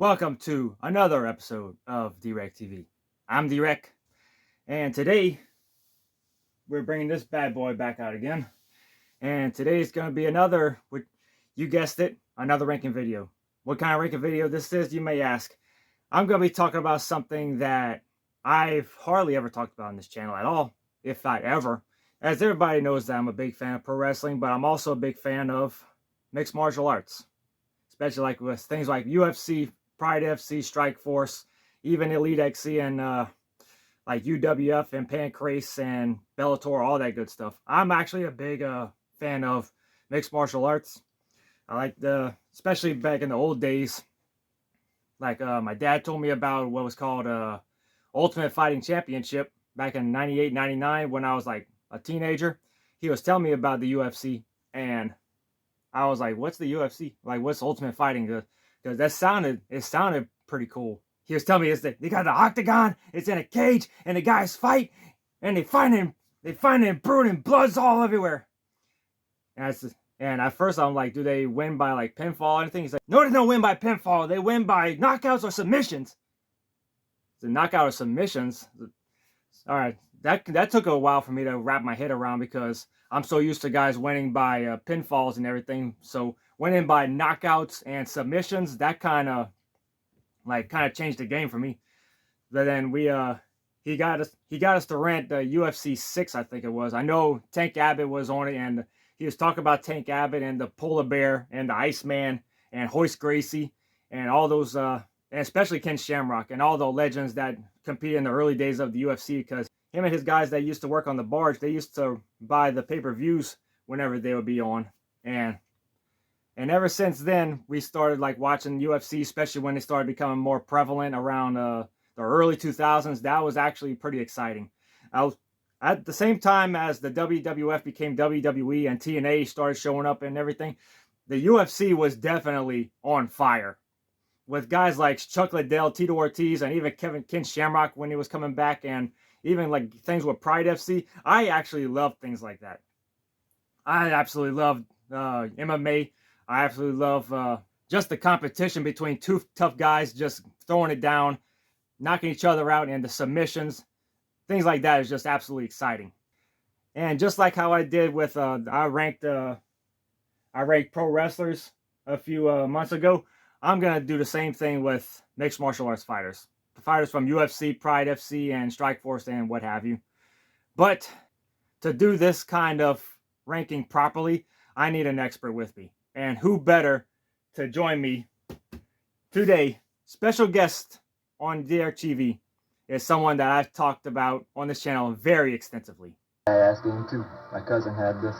Welcome to another episode of DwreckTV. I'm Dwreck, and today we're bringing this bad boy back out again. And today's going to be another, you guessed it, another ranking video. What kind of ranking video this is, you may ask. I'm going to be talking about something that I've hardly ever talked about on this channel at all, if I ever. As everybody knows that I'm a big fan of pro wrestling, but I'm also a big fan of mixed martial arts. Especially like with things like UFC, Pride FC, Strikeforce, even Elite XC, and like UWF and Pancrase and Bellator, all that good stuff. I'm actually a big fan of mixed martial arts. I like especially back in the old days. Like my dad told me about what was called Ultimate Fighting Championship back in 98, 99 when I was like a teenager. He was telling me about the UFC, and I was like, what's the UFC? Like, what's Ultimate Fighting? Because it sounded pretty cool. He was telling me they got the octagon, it's in a cage, and the guys fight, and they find him burning blood's all everywhere. And at first I'm like, do they win by like pinfall or anything? He's like, no, they don't win by pinfall. They win by knockouts or submissions. The knockout or submissions. All right, that took a while for me to wrap my head around because I'm so used to guys winning by pinfalls and everything. So winning by knockouts and submissions, that kind of changed the game for me. But then he got us to rent the UFC 6, I think it was. I know Tank Abbott was on it, and he was talking about Tank Abbott and the Polar Bear and the Iceman and Hoist Gracie and all those, and especially Ken Shamrock and all the legends that competed in the early days of the UFC, because him and his guys that used to work on the barge, they used to buy the pay-per-views whenever they would be on. And ever since then, we started like watching UFC, especially when they started becoming more prevalent around the early 2000s. That was actually pretty exciting. At the same time as the WWF became WWE and TNA started showing up and everything, the UFC was definitely on fire. With guys like Chuck Liddell, Tito Ortiz, and even Ken Shamrock when he was coming back, and even like things with Pride FC. I actually loved things like that. I absolutely loved MMA. I absolutely love just the competition between two tough guys just throwing it down, knocking each other out, and the submissions. Things like that is just absolutely exciting. And just like how I did with I ranked pro wrestlers a few months ago, I'm gonna do the same thing with mixed martial arts fighters. The fighters from UFC, Pride FC, and Strikeforce, and what have you. But to do this kind of ranking properly, I need an expert with me. And who better to join me today? Special guest on DwreckTV is someone that I've talked about on this channel very extensively. I asked him too. My cousin had this.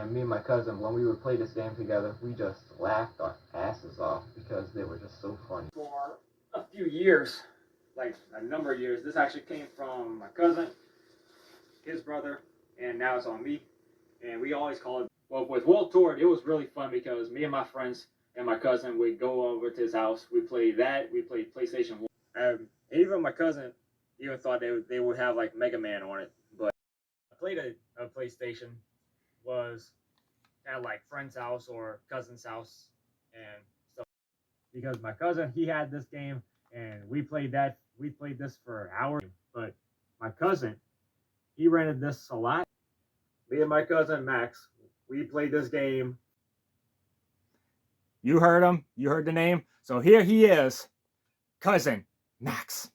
And me and my cousin, when we would play this game together, we just laughed our asses off because they were just so funny. For a few years, like a number of years, this actually came from my cousin, his brother, and now it's on me. And we always call it, well, with World Tour, it was really fun because me and my friends and my cousin would go over to his house. We played that. We played PlayStation 1. Even my cousin even thought they would have like Mega Man on it. But I played a PlayStation was at like friend's house or cousin's house and stuff. Because my cousin, he had this game and we played this for hours. But my cousin, he rented this a lot. Me and my cousin Max, we played this game. You heard him. You heard the name. So here he is, Cousin Max.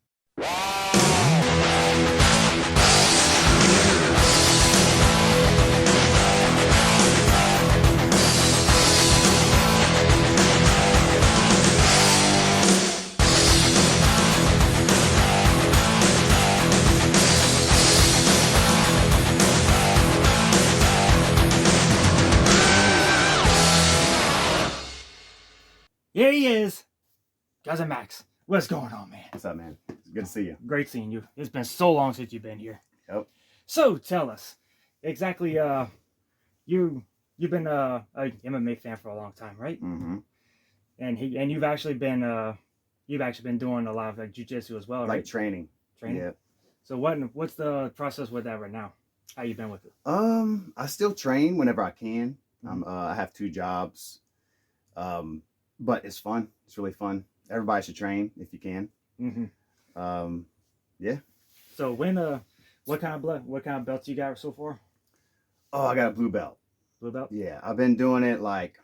Here he is, Cousin Max. What's going on, man? What's up, man? It's good to see you. Great seeing you. It's been so long since you've been here. Yep. So tell us, exactly, you've been a MMA fan for a long time, right? Mm-hmm. And you've actually been doing a lot of like jiu-jitsu as well, right? Like training. Yeah. So what's the process with that right now? How you been with it? I still train whenever I can. Mm-hmm. I have 2 jobs. but it's fun. It's really fun. Everybody should train if you can. Mm-hmm. Yeah. So what kind of belts you got so far? Oh, I got a blue belt. Blue belt? Yeah, I've been doing it like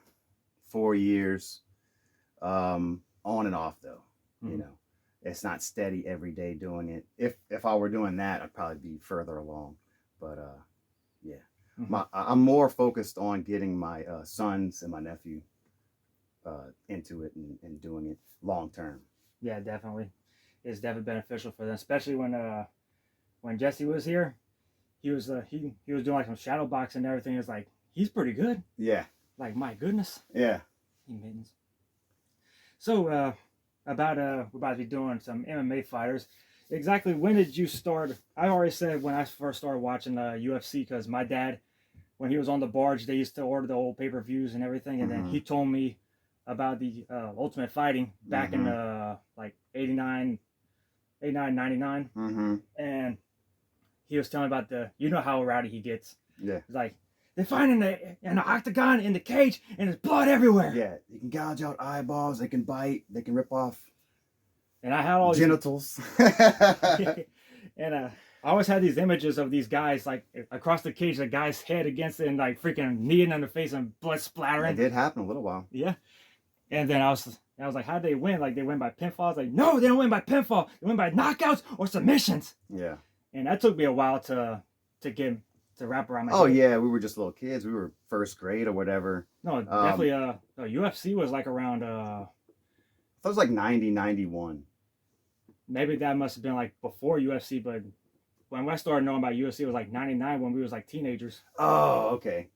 4 years, on and off though. You know, it's not steady every day doing it. If I were doing that, I'd probably be further along. But yeah, I'm more focused on getting my sons and my nephew into it and doing it long term. Yeah, definitely. It's definitely beneficial for them, especially when Jesse was here. He was he was doing like some shadow boxing and everything. It's like he's pretty good. Yeah. Like my goodness. Yeah. Mittens. So we're about to be doing some MMA fighters. Exactly when did you start? I already said when I first started watching UFC because my dad, when he was on the barge, they used to order the old pay-per-views and everything, and then he told me about the Ultimate Fighting back in like 89, 99, and he was telling about you know how rowdy he gets. Yeah. It's like they're fighting in the octagon in the cage and there's blood everywhere. Yeah, you can gouge out eyeballs, they can bite, they can rip off and I had all genitals. And I always had these images of these guys like across the cage, the guy's head against it and like freaking kneeing on the face and blood splattering. It did happen a little while. Yeah. And then I was like, how'd they win? Like they win by pinfall? I was like, no, they don't win by pinfall. They win by knockouts or submissions. Yeah. And that took me a while to wrap around my head. Yeah, we were just little kids. We were first grade or whatever. No, definitely UFC was like around I thought it was like 90, 91. Maybe that must have been like before UFC, but when I started knowing about UFC, it was like 99 when we was like teenagers. Oh, okay.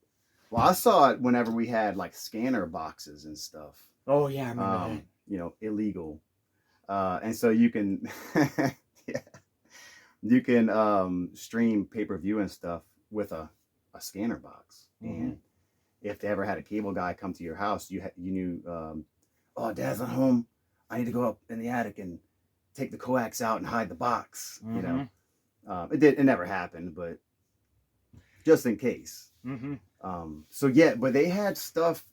Well, I saw it whenever we had like scanner boxes and stuff. Oh yeah, I remember that. You know, illegal. And so you can yeah. You can stream pay-per-view and stuff with a scanner box. And if they ever had a cable guy come to your house, you knew, oh, Dad's not home. I need to go up in the attic and take the coax out and hide the box. You know, it never happened, but just in case. So yeah, but they had stuff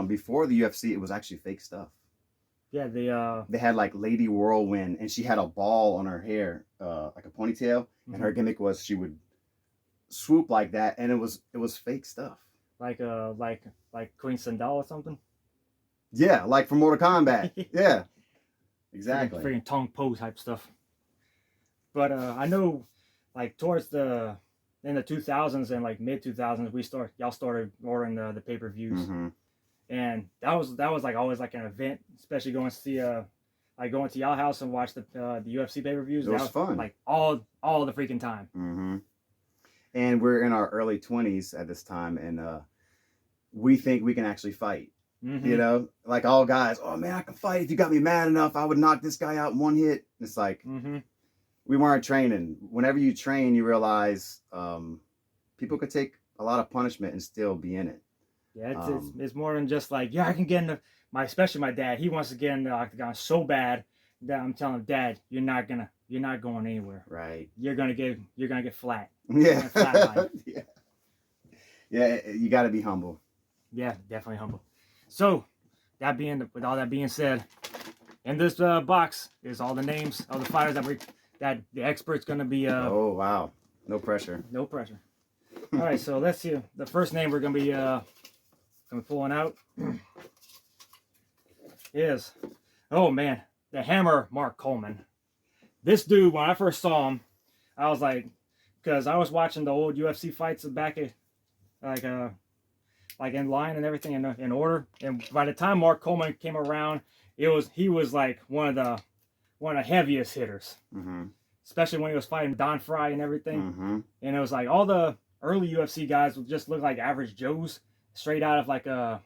before the UFC. It was actually fake stuff. Yeah, they had like Lady Whirlwind, and she had a ball on her hair, like a ponytail, and her gimmick was she would swoop like that, and it was fake stuff. Like Queen Sandal or something. Yeah, like from Mortal Kombat. Yeah, exactly. Freaking Tong Po type stuff. But I know, like towards in the 2000s and like mid 2000s, y'all started ordering the pay-per-views. And that was like always like an event, especially going to see like going to y'all house and watch the UFC pay-per-views. It was fun. Like all the freaking time. And we're in our early 20s at this time, and we think we can actually fight. You know, like all guys, oh man, I can fight. If you got me mad enough, I would knock this guy out in one hit. It's like we weren't training. Whenever you train, you realize people could take a lot of punishment and still be in it. Yeah, it's more than just like, yeah, I can get in especially my dad. He wants to get in the octagon so bad that I'm telling him, Dad, you're not going anywhere. Right. You're gonna get flat. Yeah. Flat Yeah. Yeah, you got to be humble. Yeah, definitely humble. So, with all that being said, in this box is all the names of the fighters that the expert's gonna be. Oh wow, no pressure. No pressure. All right, so let's see. The first name we're gonna be pulling out is, oh man, the Hammer Mark Coleman. This dude, when I first saw him, I was like, because I was watching the old UFC fights back at like in line and everything in order. And by the time Mark Coleman came around, he was like one of the heaviest hitters, especially when he was fighting Don Fry and everything. And it was like all the early UFC guys would just look like average Joes, straight out of like the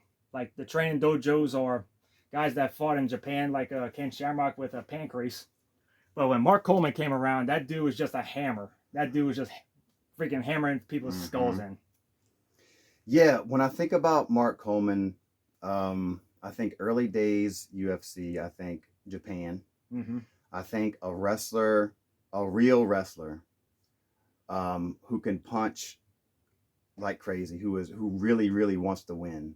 training dojos or guys that fought in Japan, like Ken Shamrock with a pancreas. But when Mark Coleman came around, that dude was just a hammer. That dude was just freaking hammering people's skulls in. Yeah, when I think about Mark Coleman, I think early days UFC, I think Japan. I think a real wrestler, who can punch like crazy, who really, really wants to win.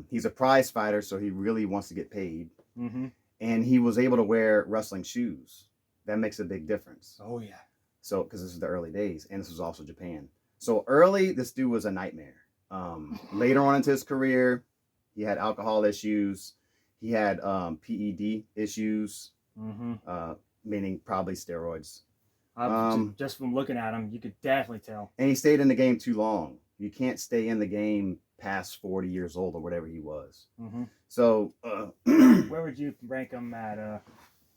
He's a prize fighter, so he really wants to get paid. Mm-hmm. And he was able to wear wrestling shoes. That makes a big difference. Oh yeah. So, because this is the early days, and this was also Japan. So early, this dude was a nightmare. Later on into his career, he had alcohol issues. He had PED issues, Mm-hmm. Meaning probably steroids. Just from looking at him, you could definitely tell. And he stayed in the game too long. You can't stay in the game past 40 years old or whatever he was. Mm-hmm. So, Where would you rank him at?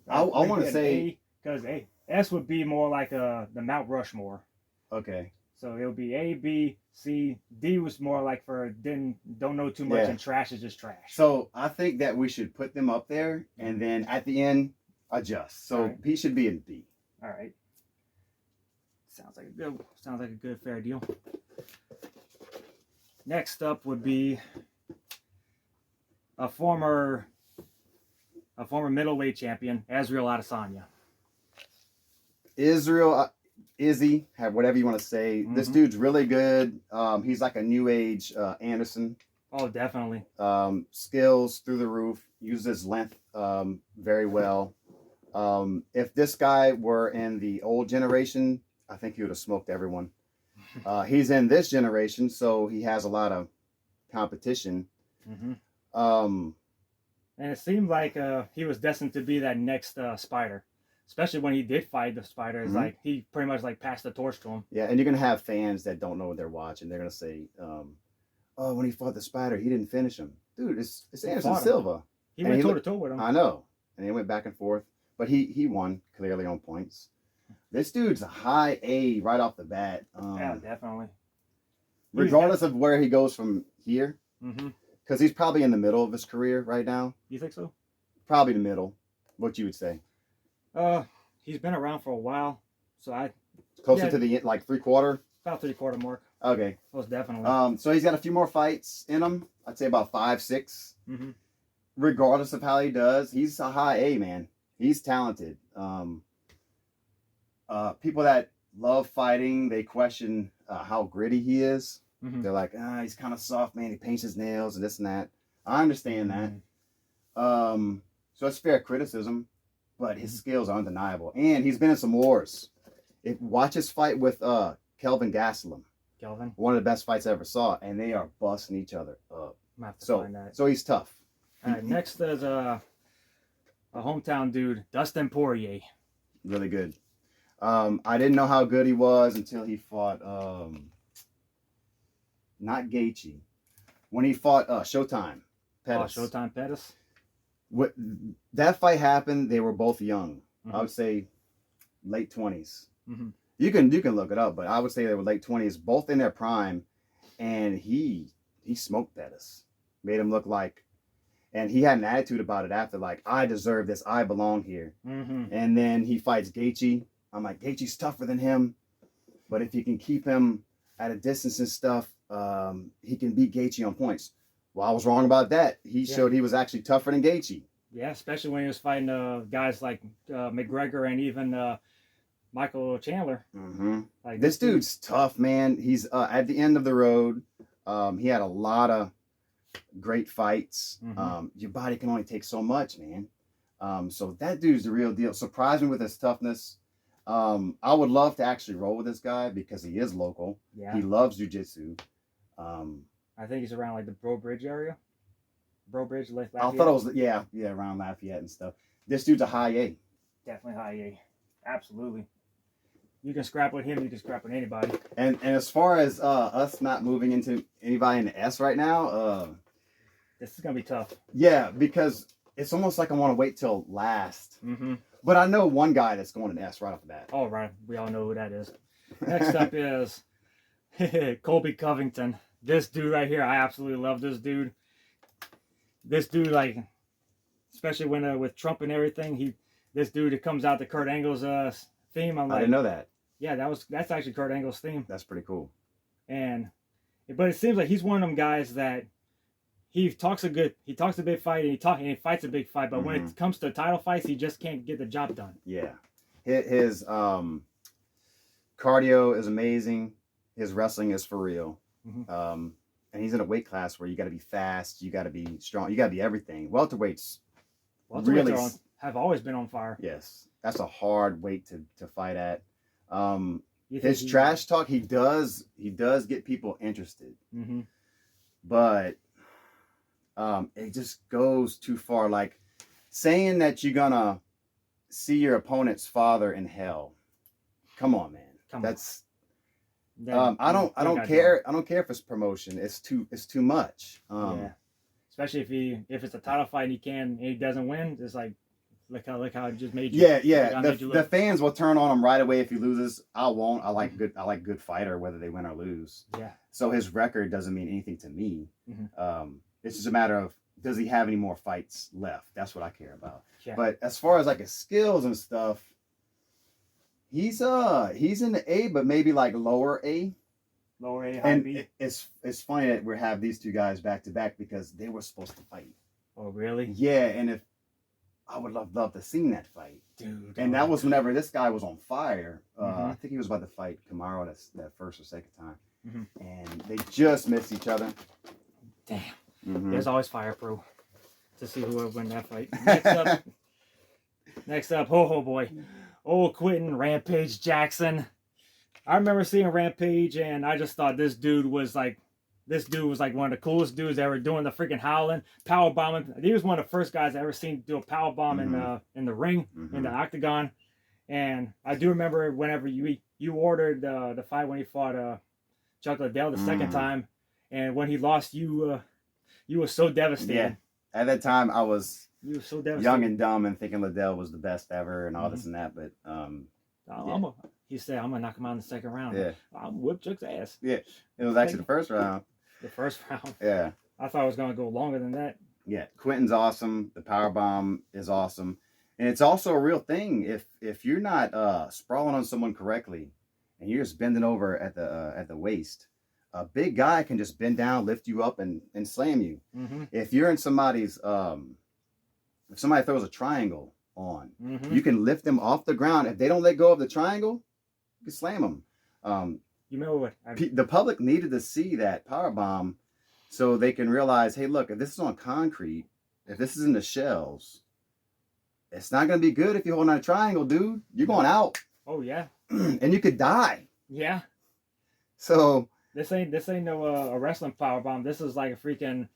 I want to say, because S would be more like the Mount Rushmore. okay. So it would be A, B, C. D was more like for don't know too much, Yeah. and trash is just trash. So I think that we should put them up there, and then at the end adjust. So Right. he should be in B. All right. Sounds like a good fair deal. Next up would be a former middleweight champion, Azrael Adesanya. Israel, Izzy, have whatever you want to say. This Mhm. dude's really good. He's like a new age Anderson. Oh, definitely. Skills through the roof. Uses his length very well. If this guy were in the old generation, I think he would have smoked everyone. He's in this generation, so he has a lot of competition. Mm-hmm. Um, And it seemed like he was destined to be that next Spider, especially when he did fight the Spider. It's Mhm. like he pretty much like passed the torch to him. yeah, and you're gonna have fans that don't know what they're watching. They're gonna say, "Oh, when he fought the Spider, he didn't finish him." Dude, it's He Anderson fought him. Silva. He And went he toe to looked- toe with him. I know, and they went back and forth, but he won clearly on points. This dude's a high A right off the bat. Yeah, definitely. Regardless of where he goes from here, Mm-hmm. because he's probably in the middle of his career right now. You think so? Probably the middle. What you would say? He's been around for a while, so Closer Yeah. to the like 3/4. about 3/4 mark. Okay. Most definitely. So he's got a few more fights in him. I'd say about 5, 6. Mm-hmm. Regardless of how he does, he's a high A, man. He's talented. People that love fighting, they question how gritty he is. Mm-hmm. They're like, he's kind of soft, man. He paints his nails and this and that. I understand that. So it's fair criticism, but his skills are undeniable. And he's been in some wars. Watch his fight with Kelvin Gastelum. Kelvin. One of the best fights I ever saw, and they are busting each other up. I'm gonna have to So, find that. so he's tough. All right, next is a hometown dude, Dustin Poirier. Really good. I didn't know how good he was until he fought not Gaethje. When he fought Showtime Pettis. Oh, Showtime Pettis. What that fight happened, they were both young. Mhm. I would say late 20s. Mm-hmm. You can look it up, but I would say they were late 20s, both in their prime, and he smoked Pettis. Made him look like, and he had an attitude about it after, like, I deserve this, I belong here. Mm-hmm. And then he fights Gaethje. I'm like, Gaethje's tougher than him, but if you can keep him at a distance and stuff, he can beat Gaethje on points. Well, I was wrong about that. He showed he was actually tougher than Gaethje. Yeah, especially when he was fighting guys like McGregor and even Michael Chandler. Mm-hmm. Like This dude's tough, man. He's at the end of the road. He had a lot of great fights. Mhm. Your body can only take so much, man. So that dude's the real deal. Surprised me with his toughness. I would love to actually roll with this guy because he is local. Yeah, He loves jiu-jitsu. I think he's around like the Bro Bridge area. Bro Bridge, Lafayette. I thought it was around Lafayette and stuff. This dude's a high A. Definitely high A. Absolutely. You can scrap with him. You can scrap with anybody. And as far as us not moving into anybody in the S right now, This is gonna be tough. yeah, because it's almost like I want to wait till last. Mm-hmm. But I know one guy that's going in S right off the bat. All right, we all know who that is. Next up is Colby Covington. This dude right here, I absolutely love this dude. This dude, like, especially when with Trump and everything, this dude, it comes out to Kurt Angle's theme. I'm I like, didn't know that. yeah, that's actually Kurt Angle's theme. That's pretty cool. But it seems like he's one of them guys that he talks a big fight and he fights a big fight, but when it comes to title fights, he just can't get the job done. Yeah. His cardio is amazing. His wrestling is for real. Mhm. and he's in a weight class where you got to be fast, you got to be strong, you got to be everything. Welterweights really have always been on fire. Yes, that's a hard weight to fight at. You think His trash talk, he does get people interested, but it just goes too far. Like saying that you're gonna see your opponent's father in hell. Come on, man. I don't care. I don't care if it's promotion. It's too much. Yeah. Especially if it's a title fight and he doesn't win, it's like look how it just made you. Yeah. The fans will turn on him right away if he loses. I won't. I like good fighter whether they win or lose. Yeah. So his record doesn't mean anything to me. It's just a matter of does he have any more fights left? That's what I care about. Yeah. But as far as like his skills and stuff, he's in the A, but maybe like lower A. Lower A, high and B. It's funny that we have these two guys back to back because they were supposed to fight. Oh really? Yeah, and if I would love to see that fight, dude. And that was whenever this guy was on fire. I think he was about to fight Kamaru that first or second time, and they just missed each other. Damn. There's always fire, bro. To see who would win that fight. Next up, oh boy, old Quentin Rampage Jackson. I remember seeing Rampage, and I just thought this dude was like one of the coolest dudes ever doing the freaking howling, power bombing. He was one of the first guys I ever seen do a power bomb in the ring, in the octagon. And I do remember whenever you ordered the fight when he fought Chuck Liddell the second time, and when he lost, you were so devastated. Yeah. At that time, I was so devastated, young and dumb, and thinking Liddell was the best ever, and all this and that. But he said, "I'm gonna knock him out in the second round." Yeah, I'll whip Chuck's ass. Yeah, it was actually the first round. The first round. Yeah. I thought it was gonna go longer than that. Yeah, Quentin's awesome. The power bomb is awesome, and it's also a real thing. If you're not sprawling on someone correctly, and you're just bending over at the waist, a big guy can just bend down, lift you up, and slam you. If you're in somebody's if somebody throws a triangle on, you can lift them off the ground. If they don't let go of the triangle, you can slam them. You know what? The public needed to see that power bomb so they can realize, hey, look, if this is on concrete, if this is in the shells, it's not going to be good if you're holding on a triangle, dude. You're going out. Oh, yeah. And you could die. Yeah. So this ain't no a wrestling power bomb. This is like a freaking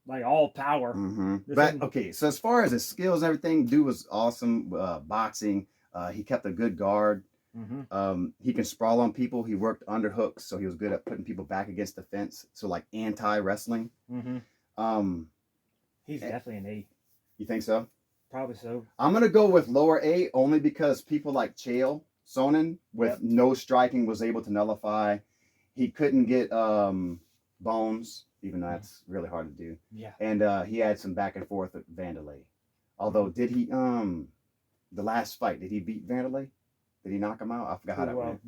like all power. But okay, so as far as his skills and everything, dude was awesome. Boxing, he kept a good guard. He can sprawl on people. He worked underhooks, so he was good at putting people back against the fence. So like anti-wrestling. He's definitely an A. You think so? Probably so. I'm gonna go with lower A only because people like Chael Sonnen with no striking was able to nullify. He couldn't get Bones, even though that's really hard to do. Yeah. And he had some back and forth with Vanderlei. Although did he the last fight, did he beat Vanderlei? Did he knock him out? I forgot how that went.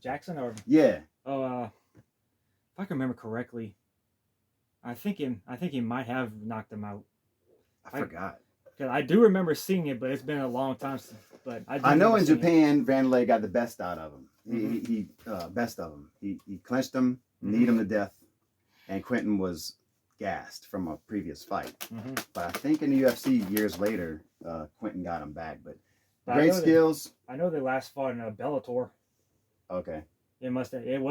Jackson or yeah. Oh, if I can remember correctly, I think he might have knocked him out. I forgot. Because I do remember seeing it, but it's been a long time since. But I know in Japan, Vanderlei got the best out of him. He best of him. He clinched him, kneed him to death, and Quentin was gassed from a previous fight. But I think in the UFC years later, Quentin got him back. But great skills. I know they last fought in Bellator. Okay. It was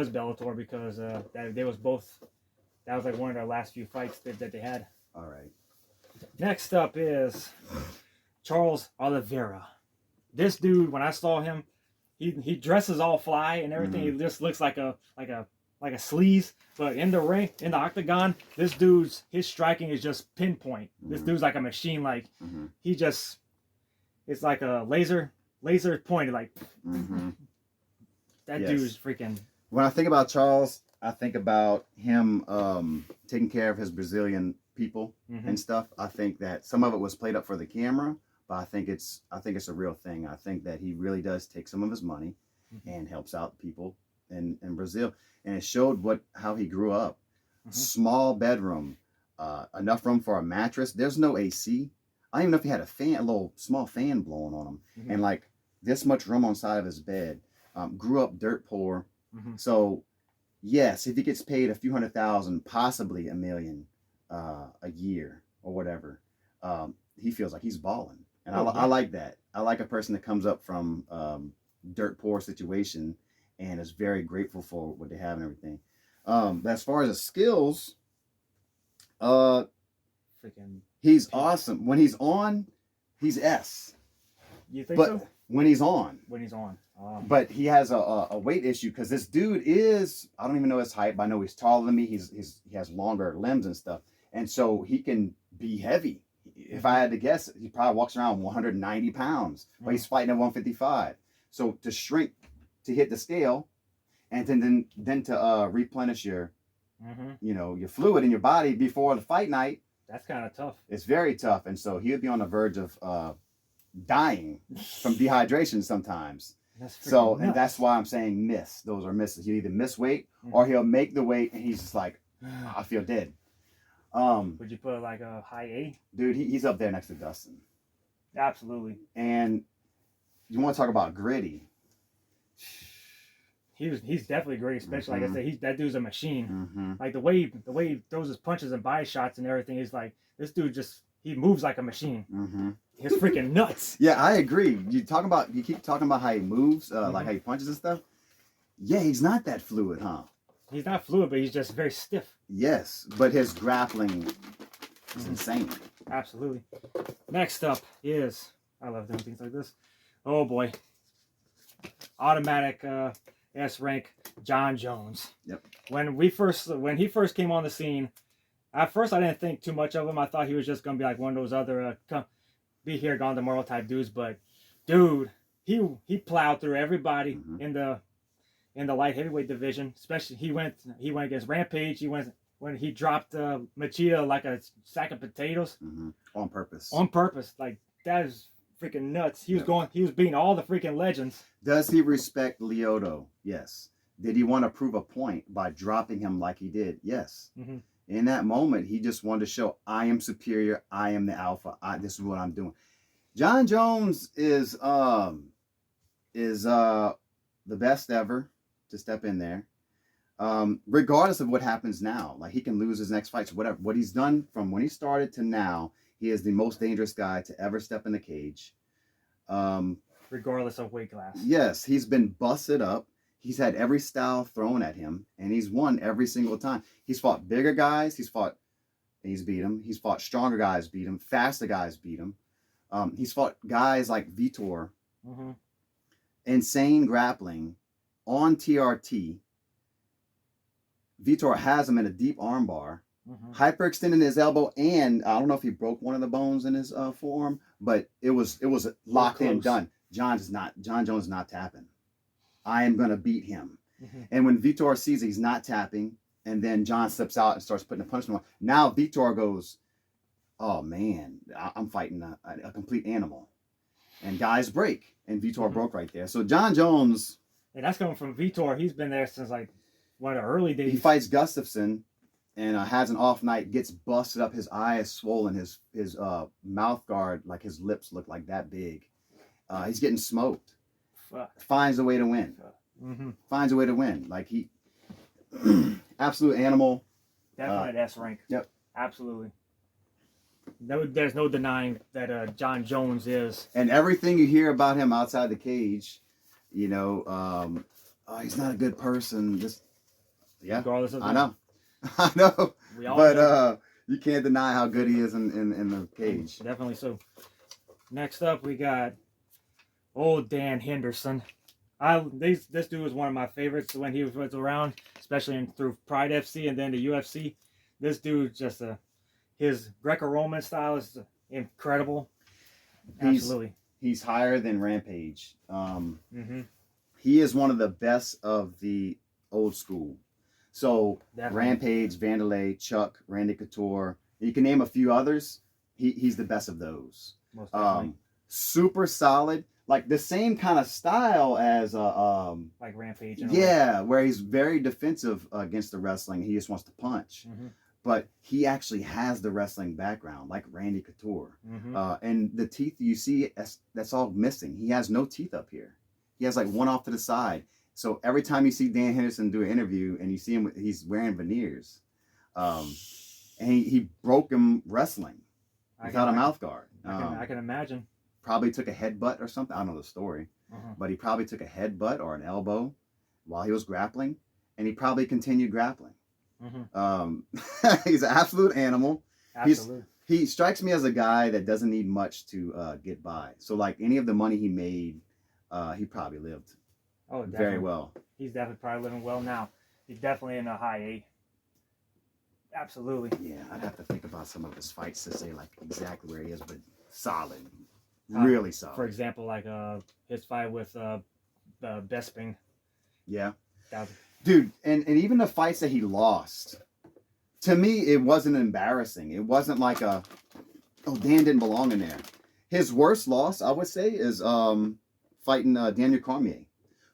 Bellator because that was like one of their last few fights that they had. All right. Next up is Charles Oliveira. This dude, when I saw him, he dresses all fly and everything. He just looks like a sleaze. But in the ring, in the octagon, his striking is just pinpoint. This dude's like a machine. Like he just, it's like a laser pointed. Like that dude's freaking. When I think about Charles, I think about him taking care of his Brazilian people and stuff. I think that some of it was played up for the camera, but I think it's a real thing. I think that he really does take some of his money and helps out people in Brazil. And it showed how he grew up. Small bedroom, enough room for a mattress. There's no AC. I don't even know if he had a little small fan blowing on him, and like this much room on side of his bed. Grew up dirt poor, so yes, if he gets paid a few $100,000, possibly $1 million a year or whatever, he feels like he's balling. And I like that. I like a person that comes up from dirt poor situation and is very grateful for what they have and everything. But as far as the skills, Freaking. he's awesome. When he's on, he's S. You think But so? when he's on. When he's on. But he has a weight issue because this dude is, I don't even know his height, but I know he's taller than me. He has longer limbs and stuff. And so he can be heavy. If I had to guess, he probably walks around 190 pounds, but he's fighting at 155. So to shrink, to hit the scale, and then to replenish your, your fluid in your body before the fight night. That's kind of tough. It's very tough. And so he would be on the verge of dying from dehydration sometimes. So, and that's why I'm saying miss. Those are misses. He'll either miss weight or he'll make the weight and he's just like, I feel dead. Would you put like a high A? Dude, he's up there next to Dustin. Absolutely. And you want to talk about gritty. He's definitely great, especially like I said, that dude's a machine. Mm-hmm. Like the way he throws his punches and body shots and everything is like this dude he moves like a machine. Mm-hmm. He's freaking nuts. Yeah, I agree. You keep talking about how he moves, like how he punches and stuff. Yeah, he's not that fluid, huh? He's not fluid, but he's just very stiff. Yes, but his grappling is insane. Absolutely. Next up is, I love doing things like this. Oh boy. Automatic S rank John Jones. Yep. When he first came on the scene, at first I didn't think too much of him. I thought he was just gonna be like one of those other be here gone tomorrow type dudes, but dude, he plowed through everybody in the light heavyweight division. Especially he went against Rampage. When he dropped Machida like a sack of potatoes on purpose. On purpose, like that is freaking nuts. He was beating all the freaking legends. Does he respect Lyoto? Yes. Did he want to prove a point by dropping him like he did? Yes. In that moment, he just wanted to show, I am superior. I am the alpha. This is what I'm doing. John Jones is the best ever to step in there. Regardless of what happens now, like he can lose his next fights, whatever. What he's done from when he started to now, he is the most dangerous guy to ever step in the cage. Regardless of weight class. Yes, he's been busted up. He's had every style thrown at him, and he's won every single time. He's fought bigger guys. He's beat him. He's fought stronger guys, beat him. Faster guys, beat him. He's fought guys like Vitor. Insane grappling on TRT. Vitor has him in a deep armbar. Hyperextending his elbow, and I don't know if he broke one of the bones in his forearm, but it was locked in, done. John Jones is not tapping. I am gonna beat him. And when Vitor sees he's not tapping, and then John steps out and starts putting a punishment on, now Vitor goes, oh man, I'm fighting a complete animal. And guys break, and Vitor broke right there. So John Jones, and that's coming from Vitor. He's been there since like the early days. He fights Gustafson and has an off night, gets busted up, his eye is swollen, his mouth guard, like his lips look like that big. He's getting smoked. Finds a way to win. Finds a way to win. Like he, absolute animal. Definitely S rank. Yep. Absolutely. No, there's no denying that John Jones is. And everything you hear about him outside the cage, he's not a good person. Regardless of I know. I know. We all but know. You can't deny how good he is in the cage. Definitely so. Next up, we got old Dan Henderson. This dude was one of my favorites when he was around, especially through Pride FC and then the UFC. This dude his Greco-Roman style is incredible. Absolutely. He's higher than Rampage. He is one of the best of the old school. So definitely. Rampage, Vanderlei, Chuck, Randy Couture. You can name a few others. He's the best of those. Most definitely. Super solid. Like the same kind of style as like Rampage. Where he's very defensive against the wrestling. He just wants to punch. But he actually has the wrestling background, like Randy Couture. And the teeth you see, that's all missing. He has no teeth up here. He has like one off to the side. So every time you see Dan Henderson do an interview and you see him, he's wearing veneers. And he broke him wrestling without a mouth guard. I can imagine. Probably took a headbutt or something. I don't know the story. But he probably took a headbutt or an elbow while he was grappling. And he probably continued grappling. He's an absolute animal. Absolutely. He strikes me as a guy that doesn't need much to get by. So like any of the money he made, he probably lived very well. He's definitely probably living well now. He's definitely in a high A. Absolutely. Yeah, I'd have to think about some of his fights to say like exactly where he is, but solid, really solid. For example, like his fight with Bisping. Yeah. That Dude, and even the fights that he lost, to me, it wasn't embarrassing. It wasn't like Dan didn't belong in there. His worst loss, I would say, is fighting Daniel Cormier,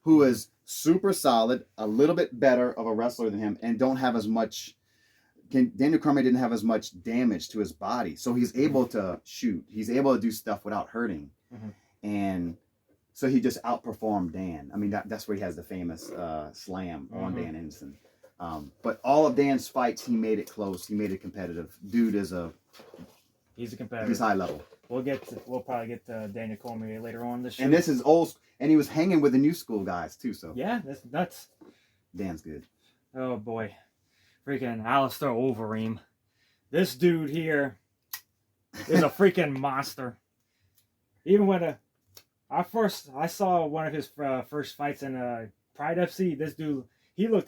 who is super solid, a little bit better of a wrestler than him, and don't have as much. Daniel Cormier didn't have as much damage to his body, so he's able to shoot. He's able to do stuff without hurting, and so he just outperformed Dan. I mean, that's where he has the famous slam on Dan Henderson. But all of Dan's fights, he made it close. He made it competitive. Dude is he's a competitor. He's high level. We'll probably get to Daniel Cormier later on this show. And this is old, and he was hanging with the new school guys too. So yeah, that's nuts. Dan's good. Oh boy, freaking Alistair Overeem. This dude here is a freaking monster. Even when I saw one of his first fights in Pride FC. This dude, he looked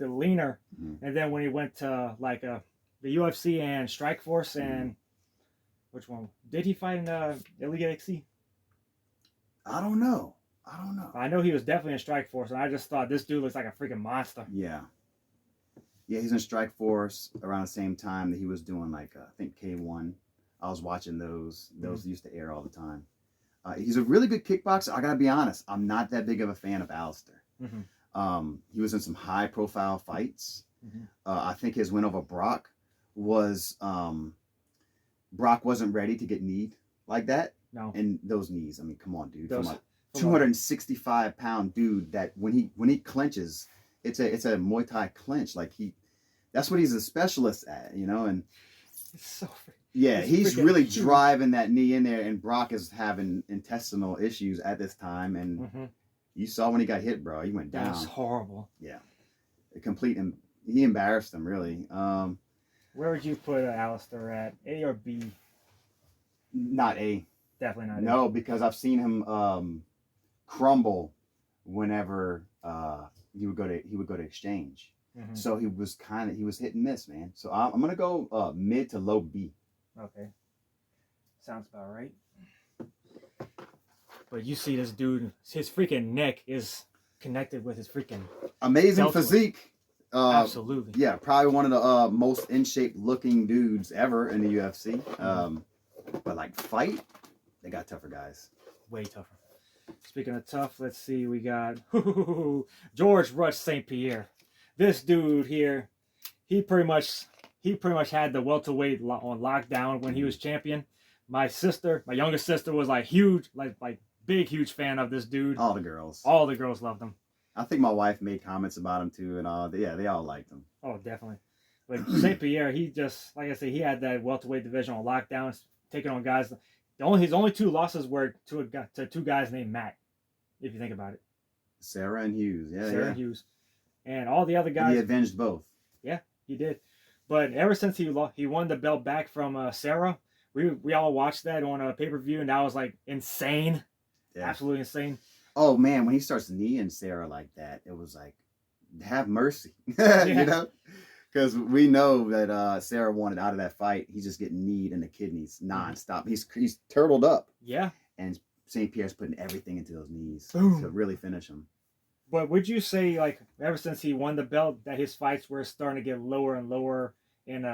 leaner, and then when he went to like the UFC and Strikeforce and which one did he fight in Elite XC? I don't know. I know he was definitely in Strikeforce, and I just thought this dude looks like a freaking monster. Yeah, he's in Strikeforce around the same time that he was doing like I think K1. I was watching those. Those used to air all the time. He's a really good kickboxer. I gotta be honest. I'm not that big of a fan of Alistair. He was in some high-profile fights. I think his win over Brock was Brock wasn't ready to get kneed like that. No. And those knees. I mean, come on, dude. From a 265-pound dude that when he clinches, it's a Muay Thai clinch. Like that's what he's a specialist at, you know. And it's so. Yeah, he's really driving that knee in there, and Brock is having intestinal issues at this time, and you saw when he got hit, bro. He went down. That was horrible. Yeah, he embarrassed him, really. Where would you put Alistair at, A or B? Not A. Definitely not A. No, because I've seen him crumble whenever he would go to exchange. So he was hit and miss, man. So I'm gonna go mid to low B. Okay. Sounds about right. But you see this dude, his freaking neck is connected with his freaking amazing physique. Absolutely. Yeah, probably one of the most in shape looking dudes ever in the UFC. But like fight, they got tougher guys. Way tougher. Speaking of tough, let's see. We got George Rush St. Pierre. This dude here, he pretty much had the welterweight on lockdown when he was champion. My younger sister was like huge, like big, huge fan of this dude. All the girls loved him. I think my wife made comments about him too, and they all liked him. Oh, definitely. But St. Pierre, he just, like I said, he had that welterweight division on lockdown, taking on guys. His only two losses were to two guys named Matt, if you think about it. Sarah and Hughes, and Hughes, and all the other guys. He avenged both. Yeah, he did. But ever since he won the belt back from Sarah, we all watched that on a pay-per-view, and that was like insane, absolutely insane. Oh man, when he starts kneeing Sarah like that, it was like, have mercy, you know, because we know that Sarah wanted out of that fight. He's just getting kneed in the kidneys nonstop. He's turtled up. Yeah, and St. Pierre's putting everything into those knees to really finish him. But would you say, like, ever since he won the belt, that his fights were starting to get lower and lower in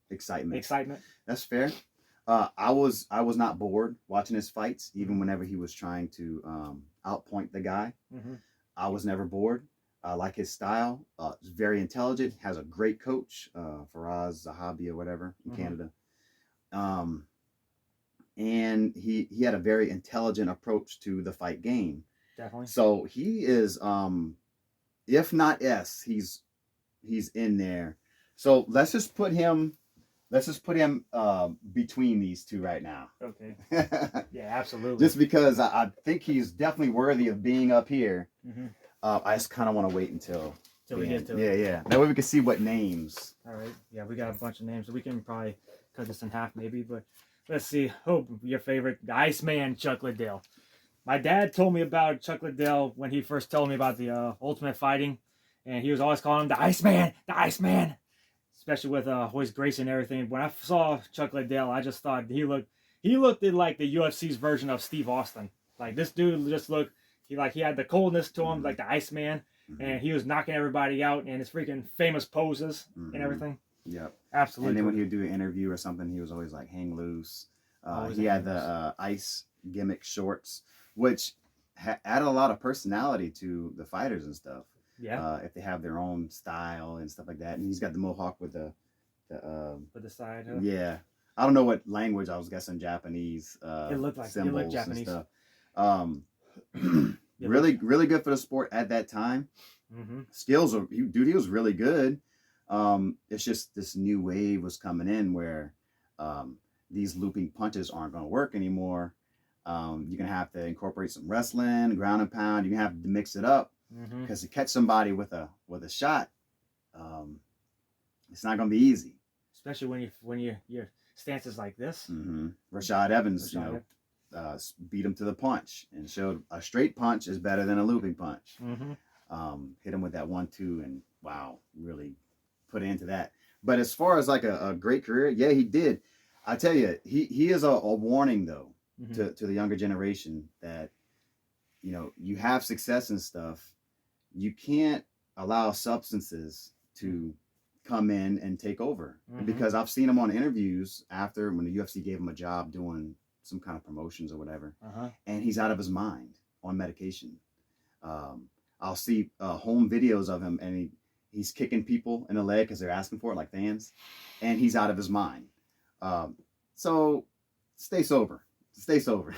excitement? That's fair. I was not bored watching his fights, even whenever he was trying to outpoint the guy. I was never bored. I like his style. He's very intelligent. Has a great coach, Faraz Zahabi or whatever in Canada. And he had a very intelligent approach to the fight game. Definitely. So he is, if not S, he's in there. So let's just put him between these two right now. Okay. Yeah, absolutely. Just because I think he's definitely worthy of being up here. Mm-hmm. I just kind of want to wait until we get to it. Yeah. That way we can see what names. All right. Yeah, we got a bunch of names. We can probably cut this in half maybe, but let's see. Oh, your favorite, the Iceman, Chuck Liddell. My dad told me about Chuck Liddell when he first told me about the Ultimate Fighting, and he was always calling him the Iceman, especially with Hoist Gracie and everything. When I saw Chuck Liddell, I just thought he looked like the UFC's version of Steve Austin. Like this dude just looked, he had the coldness to him, like the Iceman, and he was knocking everybody out in his freaking famous poses and everything. Yep. Absolutely. And then when he would do an interview or something, he was always like hang loose. He had the ice gimmick shorts, which added a lot of personality to the fighters and stuff. Yeah. If they have their own style and stuff like that, and he's got the mohawk with the side. Yeah, I don't know what language. I was guessing Japanese. It looked like symbols Japanese. And stuff. Really good for the sport at that time. Mm-hmm. Skills are, he was really good. It's just this new wave was coming in where these looping punches aren't going to work anymore. You're going to have to incorporate some wrestling, ground and pound. You're going to have to mix it up because to catch somebody with a shot, it's not going to be easy. Especially when your stance is like this. Mm-hmm. Rashad Evans, beat him to the punch and showed a straight punch is better than a looping punch. Mm-hmm. Hit him with that 1-2 and wow, really put into that. But as far as like a great career, yeah, he did. I tell you, he is a warning though to the younger generation that you have success and stuff. You can't allow substances to come in and take over because I've seen him on interviews after when the UFC gave him a job doing some kind of promotions or whatever, and he's out of his mind on medication. I'll see home videos of him and he's kicking people in the leg because they're asking for it, like fans, and he's out of his mind. So stay sober.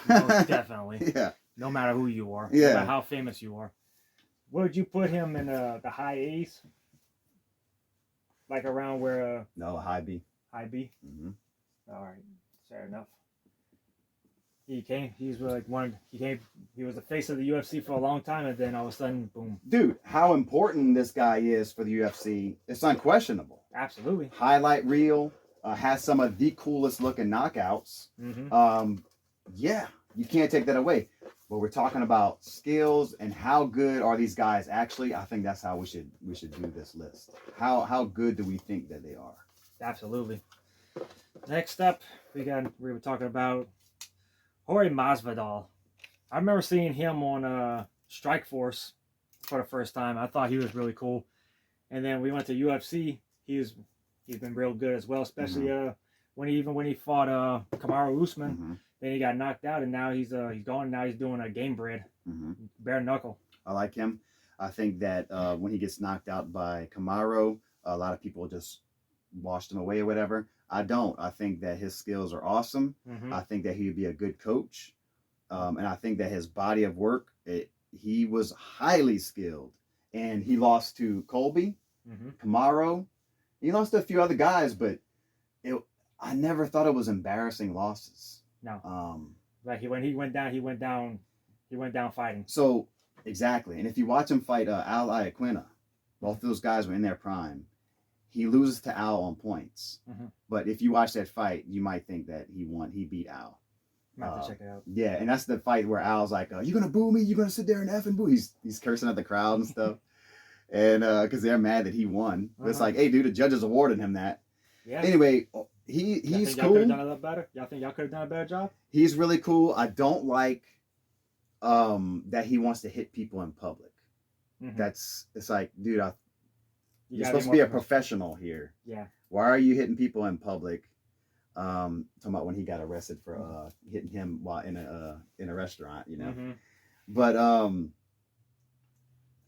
Most definitely. Yeah. No matter who you are. Yeah. No matter how famous you are. Would you put him in the high A's? Like around where? No, high B. High B? Mm-hmm. All right. Fair enough. He was the face of the UFC for a long time, and then all of a sudden, boom. Dude, how important this guy is for the UFC, it's unquestionable. Absolutely. Highlight reel, has some of the coolest looking knockouts. Yeah, you can't take that away. But we're talking about skills and how good are these guys actually. I think that's how we should do this list. How good do we think that they are? Absolutely. Next up, we were talking about Jorge Masvidal. I remember seeing him on Strikeforce for the first time. I thought he was really cool. And then we went to UFC. He's been real good as well, especially when he fought Kamaru Usman. Then he got knocked out, and now he's gone. Now he's doing a game bread, bare knuckle. I like him. I think that when he gets knocked out by Kamaru, a lot of people just washed him away or whatever. I don't. I think that his skills are awesome. I think that he would be a good coach. And I think that his body of work, he was highly skilled. And he lost to Colby, Kamaru. He lost to a few other guys, but I never thought it was embarrassing losses. No. Like when he went down fighting. So, exactly. And if you watch him fight Al Iaquinta, both those guys were in their prime. He loses to Al on points. But if you watch that fight, you might think that he won. He beat Al. I have to check it out. Yeah, and that's the fight where Al's like, "You gonna boo me? You gonna sit there and F and boo?" He's cursing at the crowd and stuff, and because they're mad that he won. But it's like, hey, dude, the judges awarded him that. Yeah. Anyway, he's cool. Y'all could have done a lot better. Y'all think y'all could have done a better job? He's really cool. I don't like that he wants to hit people in public. It's like, dude, you're supposed to be a professional here. Yeah. Why are you hitting people in public? Talking about when he got arrested for hitting him while in a restaurant, But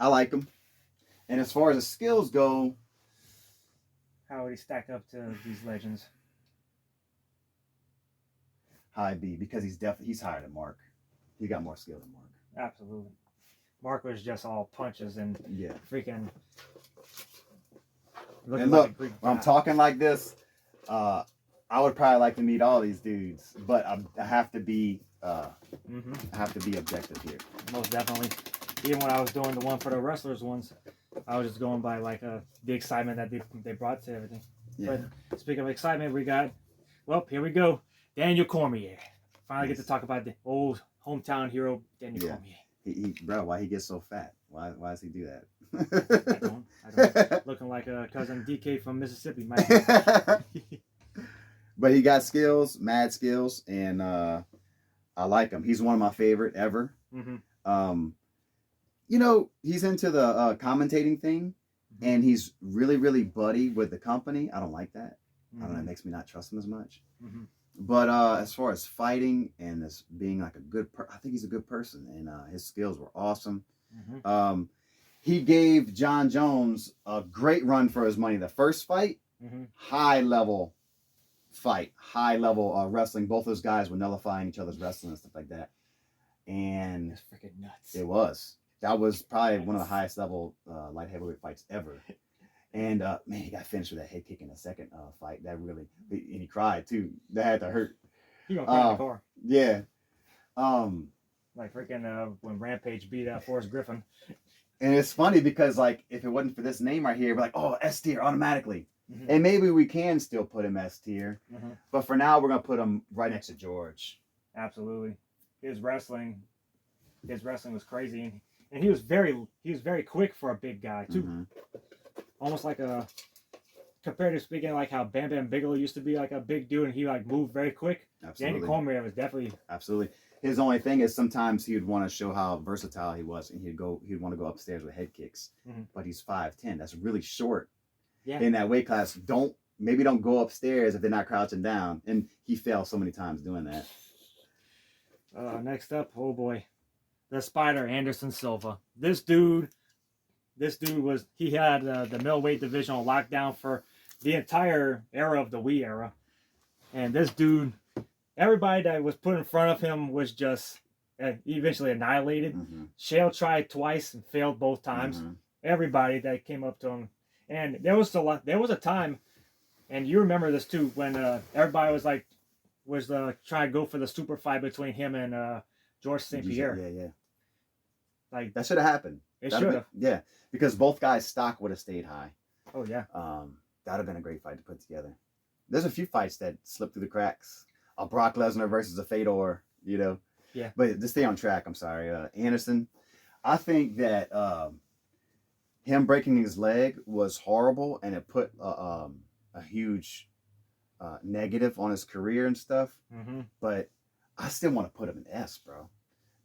I like him. And as far as the skills go, how would he stack up to these legends? High B, because he's higher than Mark. He got more skill than Mark. Absolutely. Mark was just all punches and Yeah. freaking. And look, when I'm talking like this, I would probably like to meet all these dudes, but I have to be I have to be objective here. Most definitely. Even when I was doing the one for the wrestlers ones, I was just going by like the excitement that they brought to everything. Yeah. But speaking of excitement, we got, well, here we go. Daniel Cormier. Finally get to talk about the old hometown hero, Daniel Cormier. Bro, why he gets so fat? Why does he do that? I don't. Looking like a cousin DK from Mississippi, man. But he got skills, mad skills, and I like him. He's one of my favorite ever. You know, he's into the commentating thing, and he's really, really buddy with the company. I don't like that. I don't know, it makes me not trust him as much. But as far as fighting and as being like a good I think he's a good person, and his skills were awesome. He gave John Jones a great run for his money. The first fight, high level fight, high level wrestling. Both those guys were nullifying each other's wrestling and stuff like that. And it's freaking nuts. It was. That was probably one of the highest level light heavyweight fights ever. And man, he got finished with that head kick in the second fight. That really, and he cried too. That had to hurt. He gonna cry in the car. Yeah. Like freaking when Rampage beat out Forrest Griffin. And it's funny because like if it wasn't for this name right here, we're like, oh, S tier automatically. And maybe we can still put him S tier. But for now, we're gonna put him right next to George. Absolutely. His wrestling was crazy, and he was very quick for a big guy too. Almost like a, compared to speaking like how Bam Bam Bigelow used to be like a big dude and he like moved very quick. Absolutely. Danny Cormier was definitely. Absolutely. His only thing is sometimes he would want to show how versatile he was, and he'd want to go upstairs with head kicks. But he's 5'10". That's really short. Yeah. In that weight class, maybe don't go upstairs if they're not crouching down. And he failed so many times doing that. Next up, oh boy, the Spider, Anderson Silva. This dude he had the middleweight division on lockdown for the entire era of the Wii era. And this dude, everybody that was put in front of him was just eventually annihilated. Shale tried twice and failed both times. Everybody that came up to him. And there was a time, and you remember this too, when everybody was trying to go for the super fight between him and George St. Pierre. Yeah. Like that should have happened. It should have. Yeah, because both guys' stock would have stayed high. Oh yeah. That'd have been a great fight to put together. There's a few fights that slipped through the cracks. A Brock Lesnar versus a Fedor, you know. Yeah. But to stay on track, I'm sorry, Anderson. I think that him breaking his leg was horrible, and it put a huge negative on his career and stuff. But I still want to put him in S, bro,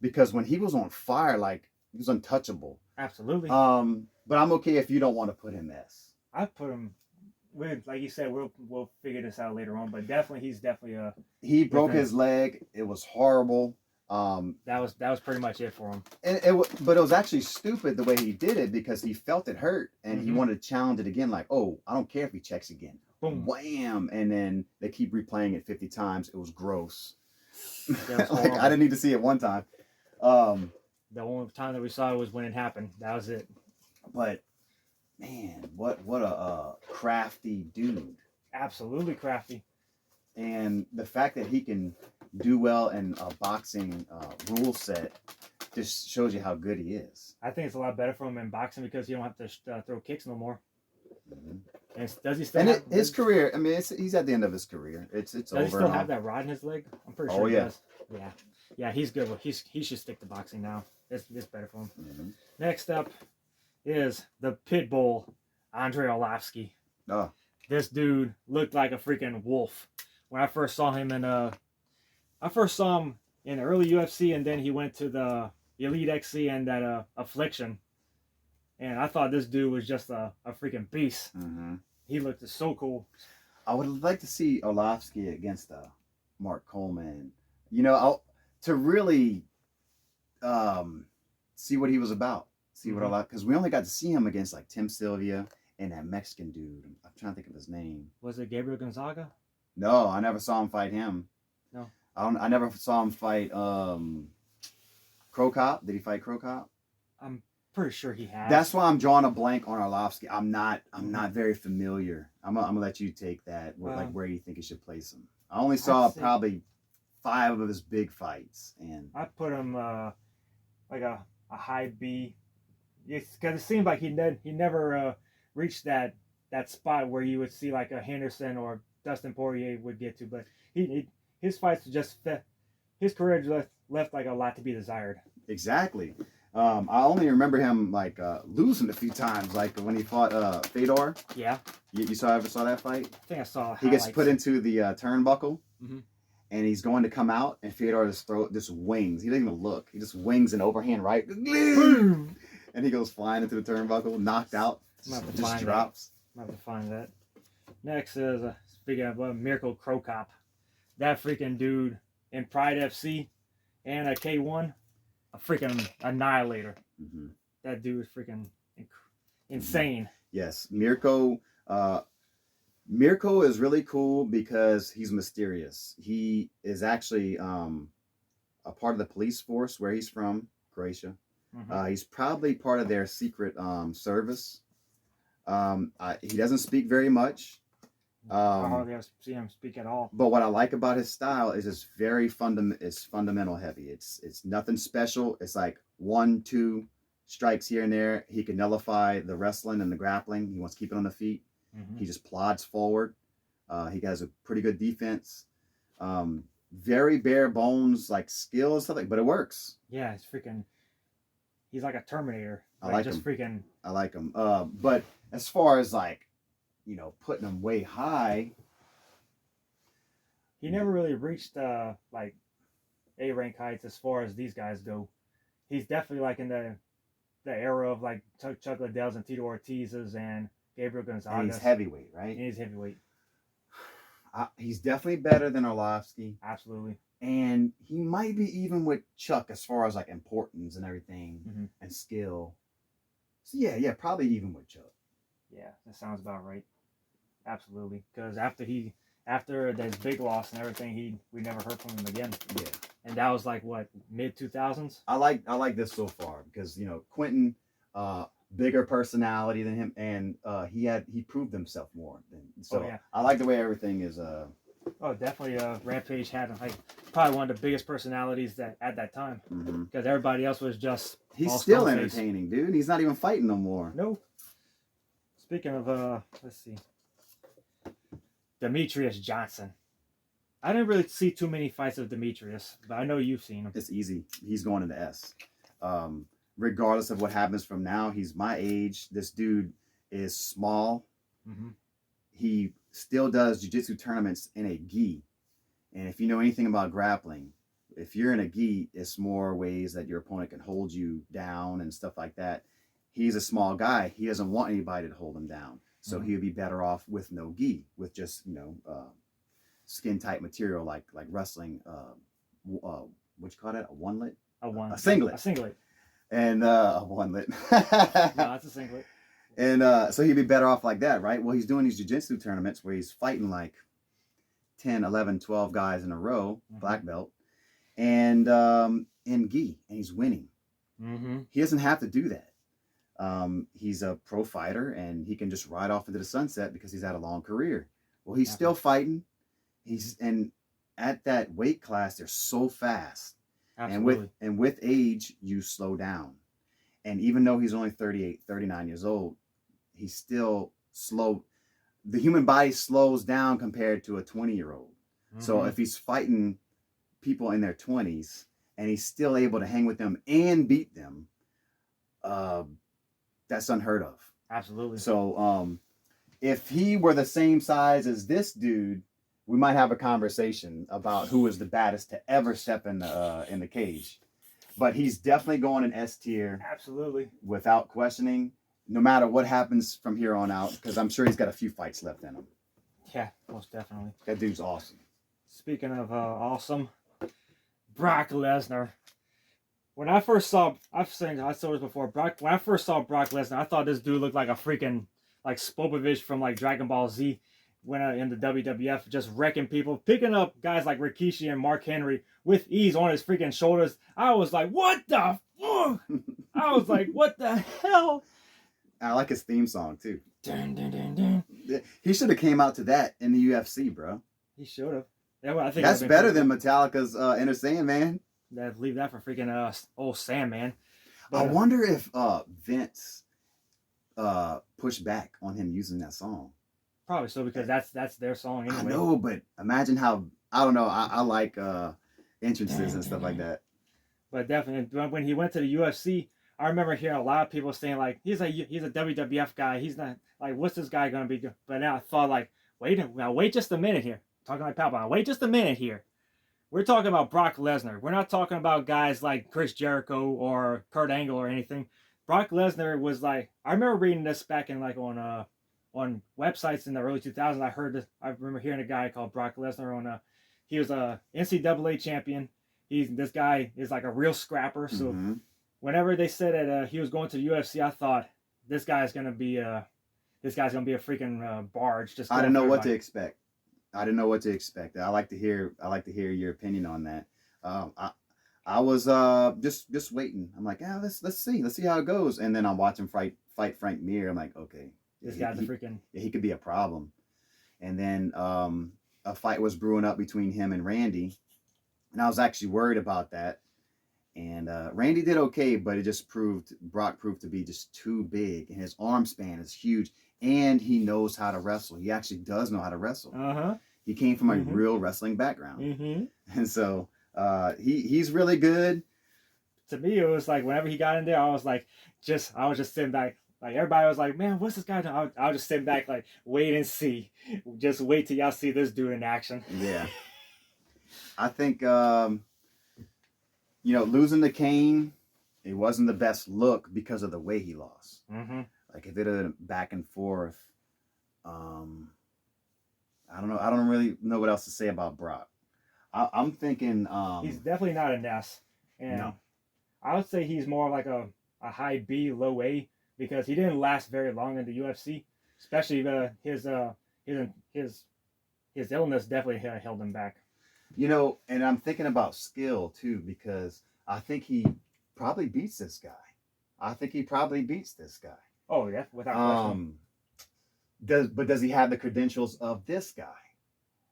because when he was on fire, like he was untouchable. Absolutely. But I'm okay if you don't want to put him S. I put him. Like you said, we'll figure this out later on. But definitely, he's definitely a. He broke his leg. It was horrible. That was pretty much it for him. But it was actually stupid the way he did it because he felt it hurt and he wanted to challenge it again. Like, oh, I don't care if he checks again. Boom, wham, and then they keep replaying it 50 times. It was gross. Like, I didn't need to see it one time. The only time that we saw it was when it happened. That was it. But man, what a crafty dude. Absolutely crafty. And the fact that he can do well in a boxing rule set just shows you how good he is. I think it's a lot better for him in boxing because you don't have to throw kicks no more. And does he still? And his career, I mean, he's at the end of his career. It's over. Does he still have that rod in his leg? I'm pretty sure he yeah. does. Yeah, he's good. He should stick to boxing now. It's better for him. Next up is the pit bull, Andrei Arlovsky. Oh. This dude looked like a freaking wolf. When I first saw him in early UFC, and then he went to the Elite XC and that Affliction. And I thought this dude was just a freaking beast. He looked so cool. I would like to see Arlovsky against Mark Coleman. You know, to really see what he was about. See what because we only got to see him against like Tim Sylvia and that Mexican dude. I'm trying to think of his name. Was it Gabriel Gonzaga? No, I never saw him fight him. No. I never saw him fight Crow Cop. Did he fight Crow Cop? I'm pretty sure he has. That's why I'm drawing a blank on Arlovsky. I'm not very familiar. I'm gonna let you take that. Like where you think you should place him. I only saw probably 5 of his big fights, and I put him like a high B. Because it seemed like he never reached that spot where you would see like a Henderson or Dustin Poirier would get to. But his fights just his career left like a lot to be desired. Exactly. I only remember him like losing a few times, like when he fought Fedor. Yeah. You ever saw that fight? I think I saw. He gets put into the turnbuckle, and he's going to come out, and Fedor just wings. He doesn't even look. He just wings an overhand right, boom, and he goes flying into the turnbuckle, knocked out, just drops. I'm have to find that. Next is speaking of Miracle Crow Cop, that freaking dude in Pride FC and a K1. A freaking annihilator. That dude is freaking insane. Yes, Mirko. Mirko is really cool because he's mysterious. He is actually a part of the police force where he's from, Croatia. He's probably part of their secret service. He doesn't speak very much. I hardly ever see him speak at all. But what I like about his style is it's very fundamental heavy. It's nothing special. It's like 1, 2 strikes here and there. He can nullify the wrestling and the grappling. He wants to keep it on the feet. He just plods forward. He has a pretty good defense. Very bare bones like skill and stuff like, but it works. Yeah, he's like a Terminator. I like him. But as far as like, putting him way high, he never really reached like A rank heights as far as these guys go. He's definitely like in the era of like Chuck Liddell's and Tito Ortiz's and Gabriel Gonzalez. And he's heavyweight, right? And he's heavyweight. He's definitely better than Arlovsky. Absolutely. And he might be even with Chuck as far as like importance and everything and skill. So yeah, probably even with Chuck. Yeah, that sounds about right. Absolutely, because after that big loss and everything, we never heard from him again. Yeah, and that was like what, mid-2000s. I like this so far because Quentin, bigger personality than him, and he proved himself more. I like the way everything is. Oh, definitely. Rampage had like probably one of the biggest personalities at that time because everybody else was just. He's still entertaining, dude. He's not even fighting no more. No. Speaking of, let's see. Demetrius Johnson. I didn't really see too many fights of Demetrius, but I know you've seen him. It's easy. He's going into S. Regardless of what happens from now, he's my age. This dude is small. He still does jiu-jitsu tournaments in a gi. And if you know anything about grappling, if you're in a gi, it's more ways that your opponent can hold you down and stuff like that. He's a small guy. He doesn't want anybody to hold him down. So he would be better off with no gi, with just, skin tight material like wrestling. What you call that? A singlet. A singlet. And a onelet. No, it's a singlet. And so he'd be better off like that, right? Well, he's doing these jiu-jitsu tournaments where he's fighting like 10, 11, 12 guys in a row, black belt, and in gi, and he's winning. He doesn't have to do that. He's a pro fighter, and he can just ride off into the sunset because he's had a long career. Well, he's still fighting. And at that weight class, they're so fast. Absolutely. And with age, you slow down. And even though he's only 38, 39 years old, he's still slow. The human body slows down compared to a 20-year-old. So if he's fighting people in their 20s and he's still able to hang with them and beat them, that's unheard of. Absolutely. So if he were the same size as this dude, we might have a conversation about who is the baddest to ever step in the cage. But he's definitely going in S tier. Absolutely. Without questioning, no matter what happens from here on out, because I'm sure he's got a few fights left in him. Yeah, most definitely. That dude's awesome. Speaking of awesome, Brock Lesnar. When I first saw, I said this before, when I first saw Brock Lesnar, I thought this dude looked like a freaking, like Spopovich from like Dragon Ball Z. went out in the WWF, just wrecking people, picking up guys like Rikishi and Mark Henry with ease on his freaking shoulders. I was like, what the fuck? I was like, what the hell? I like his theme song too. Dun, dun, dun, dun. He should have came out to that in the UFC, bro. He should have. Yeah, well, I think That's better than Metallica's Enter Sandman. Leave that for freaking old Sandman. But, I wonder if Vince pushed back on him using that song. Probably so, because that's their song anyway. I know, but imagine how, I don't know, I like entrances and stuff like that. But definitely, when he went to the UFC, I remember hearing a lot of people saying like, he's a WWF guy. He's not like, what's this guy gonna be doing? But now I thought like, wait just a minute here. Talking like Papa, wait just a minute here. We're talking about Brock Lesnar. We're not talking about guys like Chris Jericho or Kurt Angle or anything. Brock Lesnar was like, I remember reading this back in like on websites in the early 2000s. I heard this. I remember hearing a guy called Brock Lesnar on he was a NCAA champion. This guy is like a real scrapper. So whenever they said that he was going to the UFC, I thought this guy's gonna be a freaking barge. Just I didn't know what to expect. I didn't know what to expect. I like to hear your opinion on that. I was just waiting. I'm like, yeah, let's see how it goes. And then I'm watching fight Frank Mir. I'm like, okay, this guy's a freaking. He could be a problem. And then a fight was brewing up between him and Randy, and I was actually worried about that. And Randy did okay, but Brock proved to be just too big, and his arm span is huge. And he knows how to wrestle. He actually does know how to wrestle. He came from a real wrestling background. And so he's really good. To me, it was like whenever he got in there, I was just sitting back. Like everybody was like, man, what's this guy doing? I was just sitting back like, wait and see. Just wait till y'all see this dude in action. Yeah. I think, losing to Kane, it wasn't the best look because of the way he lost. Like if it had back and forth, I don't know. I don't really know what else to say about Brock. I'm thinking he's definitely not an S, and no. I would say he's more like a high B, low A, because he didn't last very long in the UFC. Especially his illness definitely held him back. And I'm thinking about skill too, because I think he probably beats this guy. Oh yeah, without question. Does he have the credentials of this guy?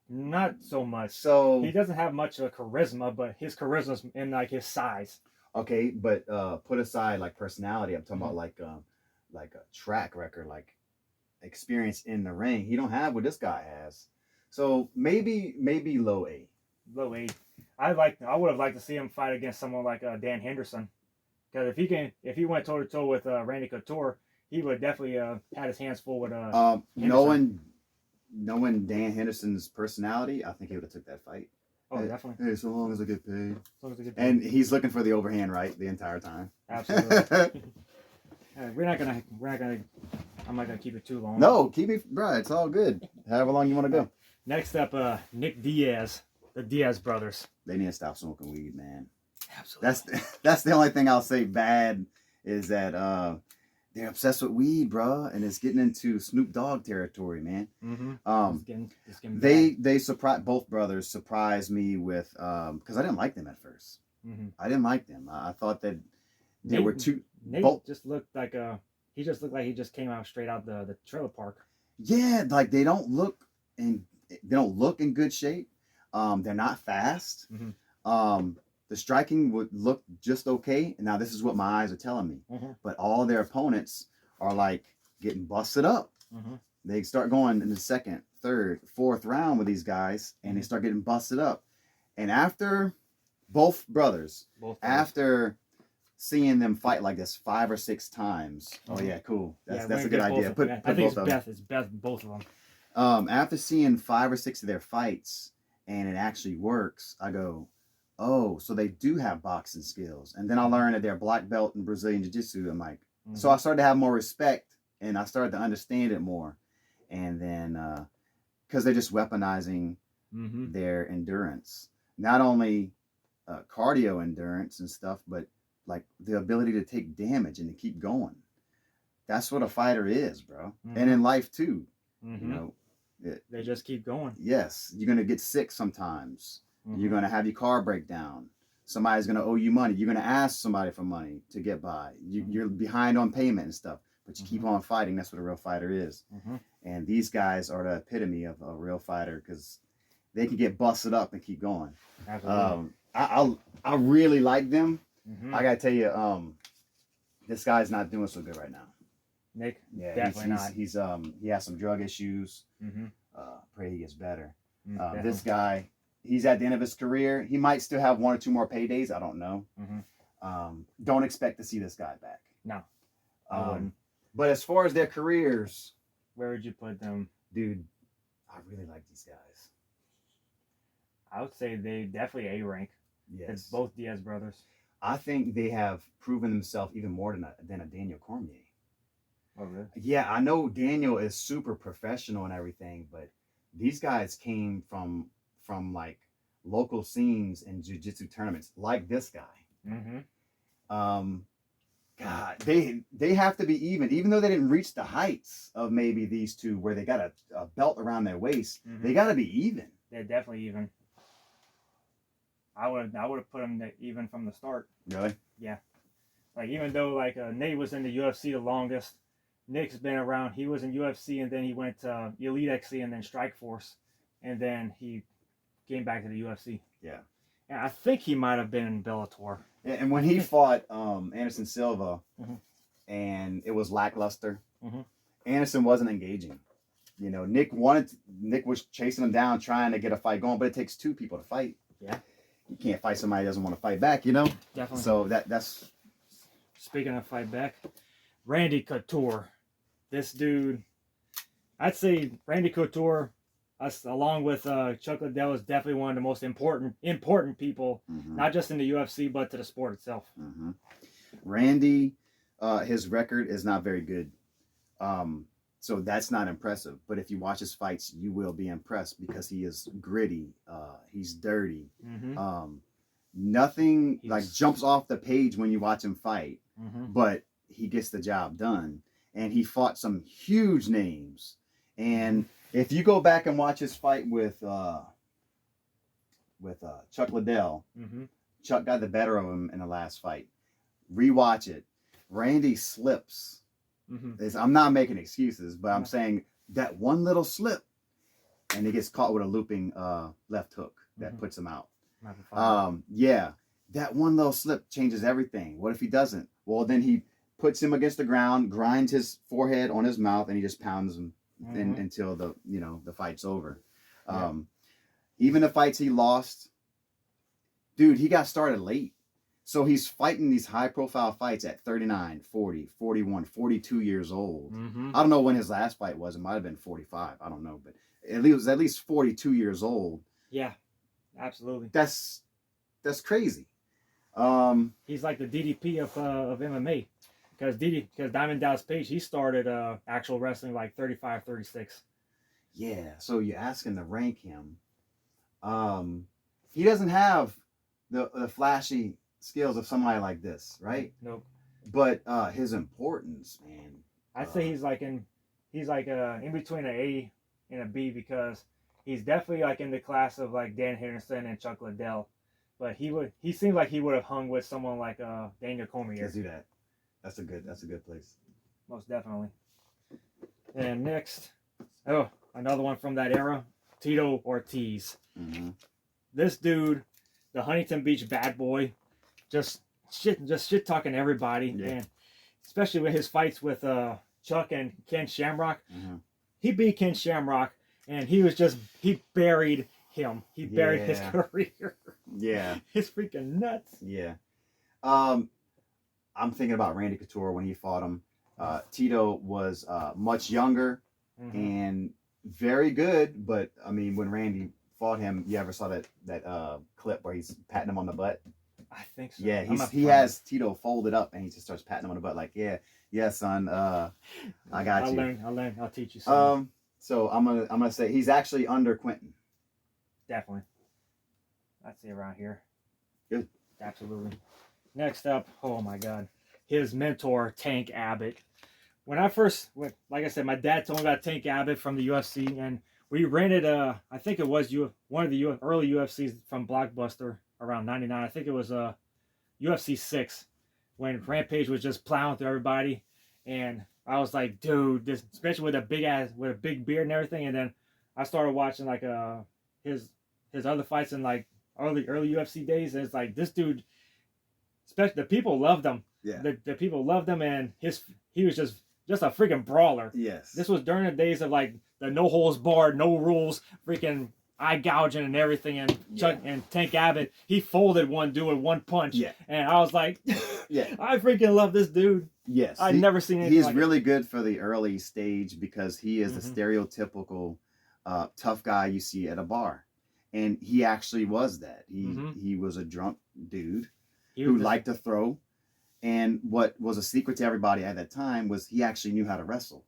Not so much. So he doesn't have much of charisma, but his charisma's in like his size. Okay, but put aside like personality, I'm talking about like a track record, like experience in the ring. He don't have what this guy has. So maybe low A. Low A. I would have liked to see him fight against someone like Dan Henderson, because if he went toe to toe with Randy Couture, he would definitely had his hands full with knowing Dan Henderson's personality, I think he would have took that fight. Oh, definitely. Hey, so long as I get paid. And he's looking for the overhand right the entire time. Absolutely. We're not gonna. I'm not gonna keep it too long. No, keep it, bro. It's all good. However long you want to go. Next up, Nick Diaz, the Diaz brothers. They need to stop smoking weed, man. Absolutely. That's the only thing I'll say bad is that they're obsessed with weed, bro, and it's getting into Snoop Dogg territory, man. It's getting they surprised, both brothers surprised me with because I didn't like them at first. I didn't like them. I thought that they were too. Nate just looked like he just came out straight out the trailer park. Yeah, like they don't look in good shape. They're not fast. The striking would look just okay. Now, this is what my eyes are telling me. But all their opponents are like getting busted up. They start going in the second, third, fourth round with these guys, and they start getting busted up. And after both brothers, after seeing them fight like this 5 or 6 times, oh yeah, cool. That's a good idea. I think it's best both of them. After seeing 5 or 6 of their fights, and it actually works, I go, oh, so they do have boxing skills. And then I learned that they're black belt in Brazilian Jiu-Jitsu. I'm like, so I started to have more respect, and I started to understand it more. And then, because they're just weaponizing their endurance. Not only cardio endurance and stuff, but like the ability to take damage and to keep going. That's what a fighter is, bro. And in life too. They just keep going. Yes, you're gonna get sick sometimes. Mm-hmm. You're gonna have your car break down. Somebody's gonna owe you money. You're gonna ask somebody for money to get by. You're behind on payment and stuff, but you keep on fighting. That's what a real fighter is. Mm-hmm. And these guys are the epitome of a real fighter because they can get busted up and keep going. Absolutely. I really like them. Mm-hmm. I gotta tell you, this guy's not doing so good right now. Nick, Yeah, definitely not. He's he has some drug issues. Mm-hmm. Pray he gets better. Definitely. This guy, he's at the end of his career. He might still have 1 or 2 more paydays. I don't know. Mm-hmm. Don't expect to see this guy back. No, I wouldn't. But as far as their careers, Where would you put them? dude, I really like these guys. I would say they definitely A rank. Yes, It's both Diaz brothers. I think they have proven themselves even more than a Daniel Cormier. Oh, really? Yeah, I know Daniel is super professional and everything, but these guys came from like local scenes and jiu-jitsu tournaments, like this guy. Mm-hmm. God, they have to be even though they didn't reach the heights of maybe these two where they got a belt around their waist. Mm-hmm. They got to be even. They're definitely even. I would have put them even from the start. Really? Yeah. Like even though like Nate was in the UFC the longest, Nick's been around. He was in UFC and then he went to Elite XC and then Strikeforce, and then he came back to the UFC. Yeah. And I think he might have been in Bellator. And when he fought Anderson Silva, Mm-hmm. and it was lackluster, Mm-hmm. Anderson wasn't engaging. You know, Nick was chasing him down, trying to get a fight going, but it takes 2 people to fight. Yeah. You can't fight somebody who doesn't want to fight back, you know? Definitely. So that's Speaking of fight back, Randy Couture. This dude, I'd say Randy Couture, us along with Chuck Liddell, is definitely one of the most important people, not just in the UFC but to the sport itself. Mm-hmm. Randy, his record is not very good, so that's not impressive. But if you watch his fights, you will be impressed because he is gritty. He's dirty. Mm-hmm. Nothing like jumps off the page when you watch him fight, Mm-hmm. but he gets the job done. And he fought some huge names. And if you go back and watch his fight with Chuck Liddell, Mm-hmm. Chuck got the better of him in the last fight. Rewatch it. Randy slips. Mm-hmm. I'm not making excuses, but I'm saying that one little slip, and he gets caught with a looping left hook that puts him out. Yeah, that one little slip changes everything. What if he doesn't? Well, then he puts him against the ground, grinds his forehead on his mouth, and he just pounds him until the fight's over. Yeah. Even the fights he lost, dude, he got started late. So he's fighting these high-profile fights at 39, 40, 41, 42 years old. Mm-hmm. I don't know when his last fight was. It might have been 45. I don't know. But it was at least 42 years old. Yeah, absolutely. That's crazy. He's like the DDP of MMA. Because Diamond Dallas Page, he started actual wrestling like 35, 36. Yeah, so you're asking to rank him. He doesn't have the flashy skills of somebody like this, right? Nope. But his importance, man. I'd say he's like in between an A and a B because he's definitely like in the class of like Dan Henderson and Chuck Liddell. But he seems like he would have hung with someone like Daniel Cormier. Let's do that. That's a good place. Most definitely. And next, another one from that era, Tito Ortiz. Mm-hmm. This dude, the Huntington Beach bad boy, just shit talking everybody, and especially with his fights with Chuck and Ken Shamrock. Mm-hmm. He beat Ken Shamrock, and he buried him. He buried his career. Yeah. It's freaking nuts. Yeah. I'm thinking about Randy Couture when he fought him. Tito was much younger and very good, but I mean, when Randy fought him, you ever saw that clip where he's patting him on the butt? I think so. Yeah, he has Tito folded up and he just starts patting him on the butt like, yeah, son, I got you. I'll teach you something. So I'm gonna say he's actually under Quentin. Definitely. I'd say around here. Good. Absolutely. Next up, oh my God, his mentor, Tank Abbott. When I first went, like I said, my dad told me about Tank Abbott from the UFC, and we rented I think it was one of the early UFCs from Blockbuster around '99. I think it was UFC 6 when Rampage was just plowing through everybody, and I was like, dude, this, especially with a big beard and everything. And then I started watching like his other fights in like early UFC days, and it's like this dude, especially the people loved him. Yeah. The people loved him, and he was just a freaking brawler. Yes. This was during the days of like the no holds barred, no rules, freaking eye gouging and everything. And and Tank Abbott, he folded one dude with one punch. Yeah. And I was like, yeah, I freaking love this dude. Yes. I've never seen anything He's like really good for the early stage because he is the stereotypical tough guy you see at a bar. And he actually was that. He was a drunk dude who liked to throw. And what was a secret to everybody at that time was he actually knew how to wrestle.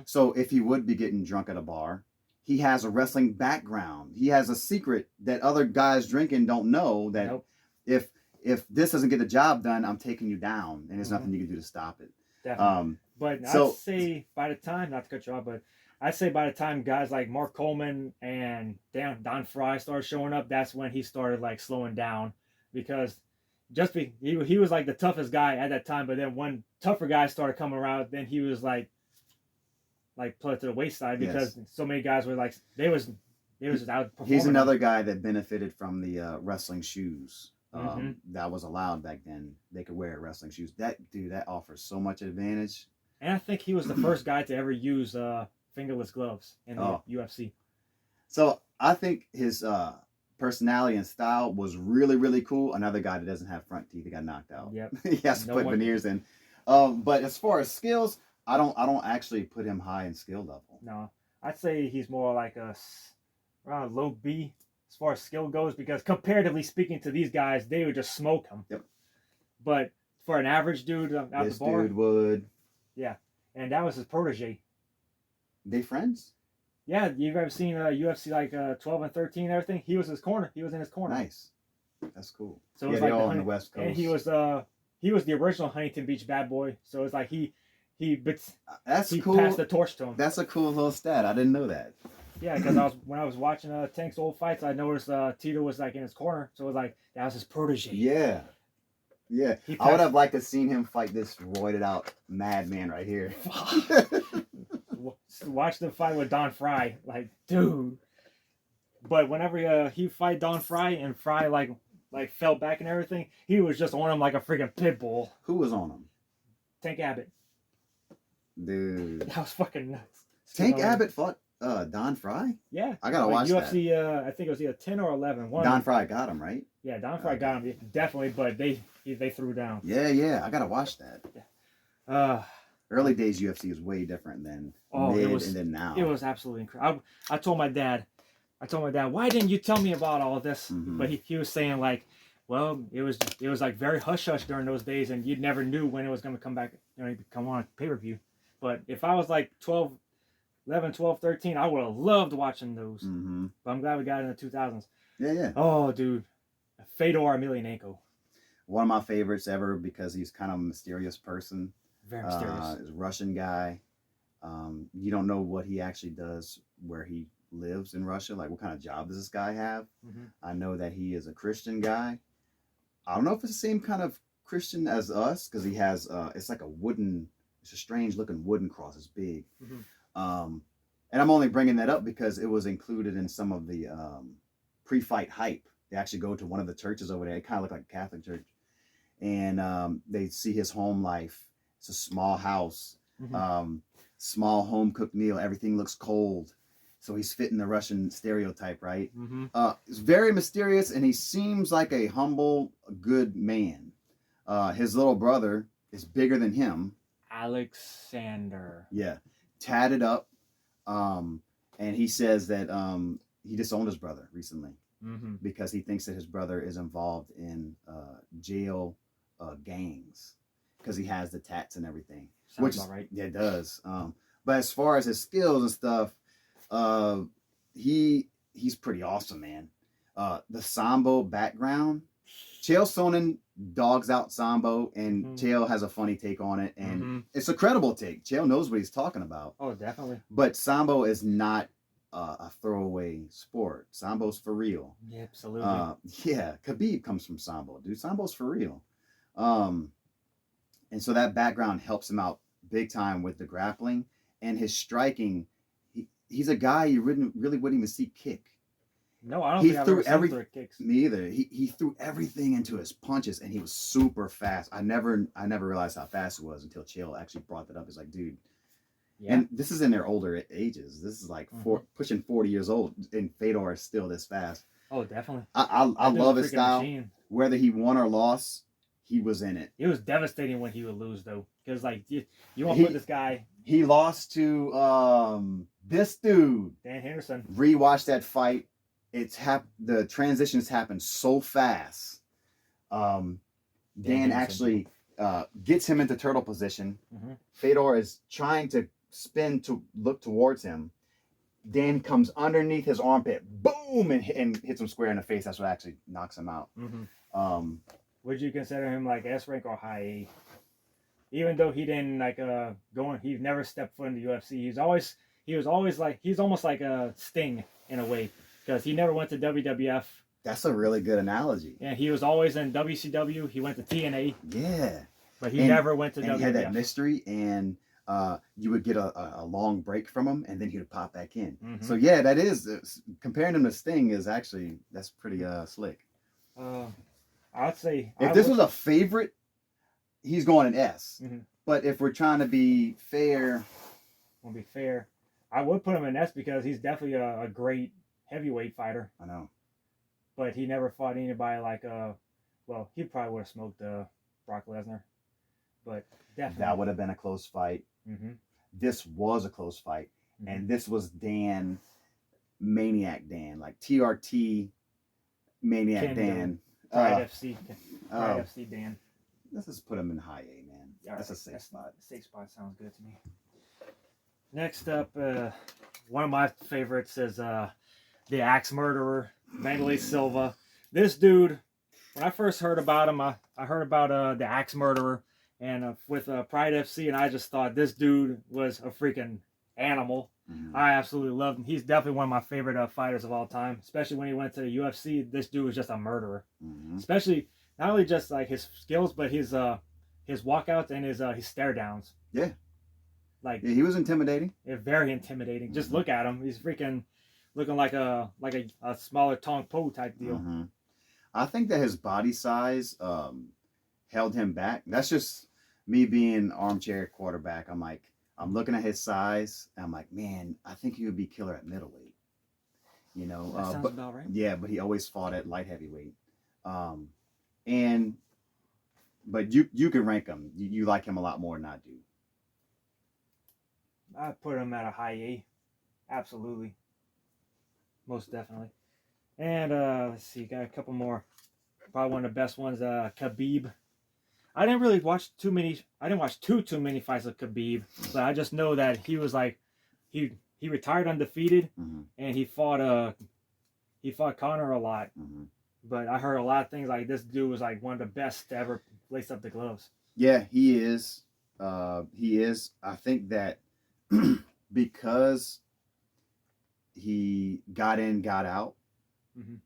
So if he would be getting drunk at a bar, he has a wrestling background. He has a secret that other guys drinking don't know, that if this doesn't get the job done, I'm taking you down, and there's nothing you can do to stop it. Definitely. But I'd say by the time, not to cut you off, but I'd say by the time guys like Mark Coleman and Don Fry started showing up, that's when he started like slowing down, because he was like the toughest guy at that time. But then when tougher guys started coming around, then he was like put to the wayside, because so many guys were like they was out. He's another guy that benefited from the wrestling shoes that was allowed back then. They could wear wrestling shoes. That offers so much advantage. And I think he was the first guy to ever use fingerless gloves in the UFC. So I think his personality and style was really, really cool. Another guy that doesn't have front teeth, he got knocked out. Yep. He has to put veneers in. But as far as skills, I don't actually put him high in skill level. No, I'd say he's more like around low B as far as skill goes, because comparatively speaking to these guys, they would just smoke him. Yep. But for an average dude out the bar, this dude would. Yeah, and that was his protege. They friends? Yeah, you've ever seen UFC like 12 and 13 and everything? He was his corner. He was in his corner. Nice. That's cool. So it was like all on the West Coast. And he was the original Huntington Beach bad boy. So it's like he that's he cool. passed the torch to him. That's a cool little stat. I didn't know that. Yeah, because when I was watching Tank's old fights, I noticed Tito was like in his corner. So it was like that was his protege. Yeah. Yeah. I would have liked to seen him fight this roided out madman right here. Watch them fight with Don Fry, like, dude. But whenever he fight Don Fry and Fry like fell back and everything, he was just on him like a freaking pit bull. Who was on him? Tank Abbott. Dude, that was fucking nuts. Tank Abbott fought Don Fry? Yeah. I gotta watch UFC, that. I think it was either 10 or 11. Don Fry got him, right? Yeah, Don Fry got him, definitely, but they threw down. Yeah, I gotta watch that. Yeah. Early days UFC is way different than mid and then now. It was absolutely incredible. I told my dad, why didn't you tell me about all of this? But he was saying like, well, it was like very hush hush during those days, and you never knew when it was going to come back, come on pay-per-view. But if I was like 11, 12, 13, I would have loved watching those. But I'm glad we got it in the 2000s. Yeah. Oh, dude. Fedor Emelianenko. One of my favorites ever because he's kind of a mysterious person. Very mysterious. He's a Russian guy. You don't know what he actually does where he lives in Russia. Like, what kind of job does this guy have? I know that he is a Christian guy. I don't know if it's the same kind of Christian as us, because he has, it's like it's a strange looking wooden cross. It's big. And I'm only bringing that up because it was included in some of the pre-fight hype. They actually go to one of the churches over there. It kind of looked like a Catholic church. And they see his home life. It's a small house, small home cooked meal. Everything looks cold. So he's fitting the Russian stereotype, right? It's very mysterious, and he seems like a humble, good man. His little brother is bigger than him. Alexander. Yeah. Tatted up. And he says that he disowned his brother recently because he thinks that his brother is involved in jail gangs. Because he has the tats and everything. Sounds about right. Yeah, it does. But as far as his skills and stuff, he's pretty awesome, man. The Sambo background, Chael Sonnen dogs out Sambo, and Chael has a funny take on it, and it's a credible take. Chael knows what he's talking about. Oh, definitely. But Sambo is not a throwaway sport. Sambo's for real. Yeah, absolutely. Yeah, Khabib comes from Sambo, dude. Sambo's for real. Um, and so that background helps him out big time with the grappling and his striking. He's a guy you really wouldn't even see kick. No, I don't He think I've threw ever seen through kicks. Me either. He threw everything into his punches, and he was super fast. I never realized how fast it was until Chael actually brought that up. He's like, dude. Yeah. And this is in their older ages. This is like pushing 40 years old, and Fedor is still this fast. Oh, definitely. I love his style. Machine. Whether he won or lost, he was in it. It was devastating when he would lose, though, because like you want to put this guy. He lost to this dude, Dan Henderson. Rewatch that fight. The transitions happen so fast. Dan actually gets him into turtle position. Mm-hmm. Fedor is trying to spin to look towards him. Dan comes underneath his armpit, boom, and hits him square in the face. That's what actually knocks him out. Mm-hmm. Would you consider him like S rank or high A? Even though he didn't like he never stepped foot in the UFC. He's almost like a Sting in a way, because he never went to WWF. That's a really good analogy. Yeah, he was always in WCW. He went to TNA. Yeah, but he never went to WWF. He had that mystery, and you would get a long break from him, and then he would pop back in. Mm-hmm. So yeah, that is comparing him to Sting is actually that's pretty slick. I'd say if this was a favorite, he's going an S. Mm-hmm. But if we're trying to be fair, I would put him in S because he's definitely a great heavyweight fighter. I know. But he never fought anybody like well, he probably would have smoked Brock Lesnar. But definitely that would have been a close fight. Mm-hmm. This was a close fight, mm-hmm. and this was Dan, Maniac Dan, like TRT, Maniac Dan. Pride FC Dan. Let's just put him in high A, man. That's a safe spot. Safe spot sounds good to me. Next up, one of my favorites is the Axe Murderer, Wanderlei Silva. This dude, when I first heard about him, I heard about the Axe Murderer and with Pride FC, and I just thought this dude was a freaking animal. Mm-hmm. I absolutely loved him. He's definitely one of my favorite fighters of all time, especially when he went to the UFC. This dude was just a murderer. Mm-hmm. Especially not only just like his skills, but his walkouts and his stare downs. Yeah. Yeah, he was intimidating. Yeah, very intimidating. Mm-hmm. Just look at him. He's freaking looking like a smaller Tong Po type deal. Mm-hmm. I think that his body size held him back. That's just me being armchair quarterback. I'm looking at his size, and I'm like, man, I think he would be killer at middleweight. You know, that sounds about right. Yeah, but he always fought at light heavyweight. But you can rank him. You like him a lot more than I do. I put him at a high A, absolutely, most definitely. And let's see, got a couple more. Probably one of the best ones, Khabib. I didn't really watch too many. I didn't watch too many fights of Khabib, but I just know that he was like, he retired undefeated, mm-hmm. and he fought Conor a lot. Mm-hmm. But I heard a lot of things like this dude was like one of the best to ever lace up the gloves. Yeah, he is. He is. I think that because he got in, got out, mm-hmm.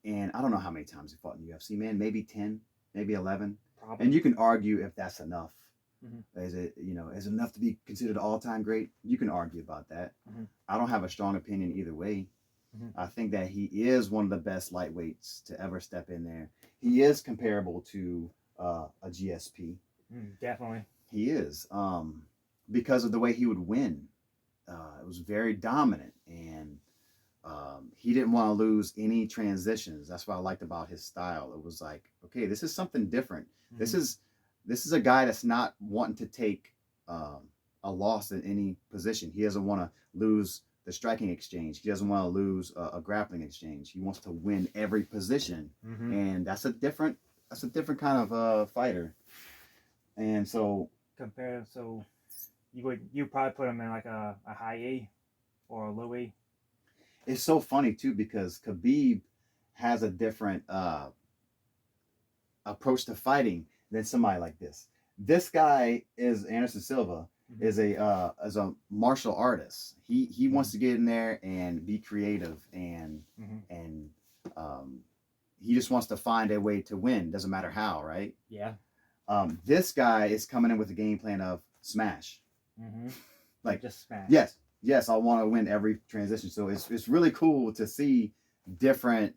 and I don't know how many times he fought in the UFC, man. Maybe 10, maybe 11. Probably. And you can argue if that's enough. Mm-hmm. Is enough to be considered all-time great? You can argue about that. Mm-hmm. I don't have a strong opinion either way. Mm-hmm. I think that he is one of the best lightweights to ever step in there. He is comparable to a GSP. Definitely. He is. Because of the way he would win. It was very dominant, and he didn't want to lose any transitions. That's what I liked about his style. It was like, okay, this is something different. Mm-hmm. This is a guy that's not wanting to take a loss in any position. He doesn't want to lose the striking exchange. He doesn't want to lose a grappling exchange. He wants to win every position, mm-hmm. and that's a different kind of fighter. And so you probably put him in like a high A or a low A. It's so funny too because Khabib has a different approach to fighting than somebody like this. This guy is Anderson Silva, is a martial artist. He wants to get in there and be creative and he just wants to find a way to win. Doesn't matter how, right? Yeah. This guy is coming in with a game plan of smash. Like just smash. Yes, I want to win every transition. So it's really cool to see different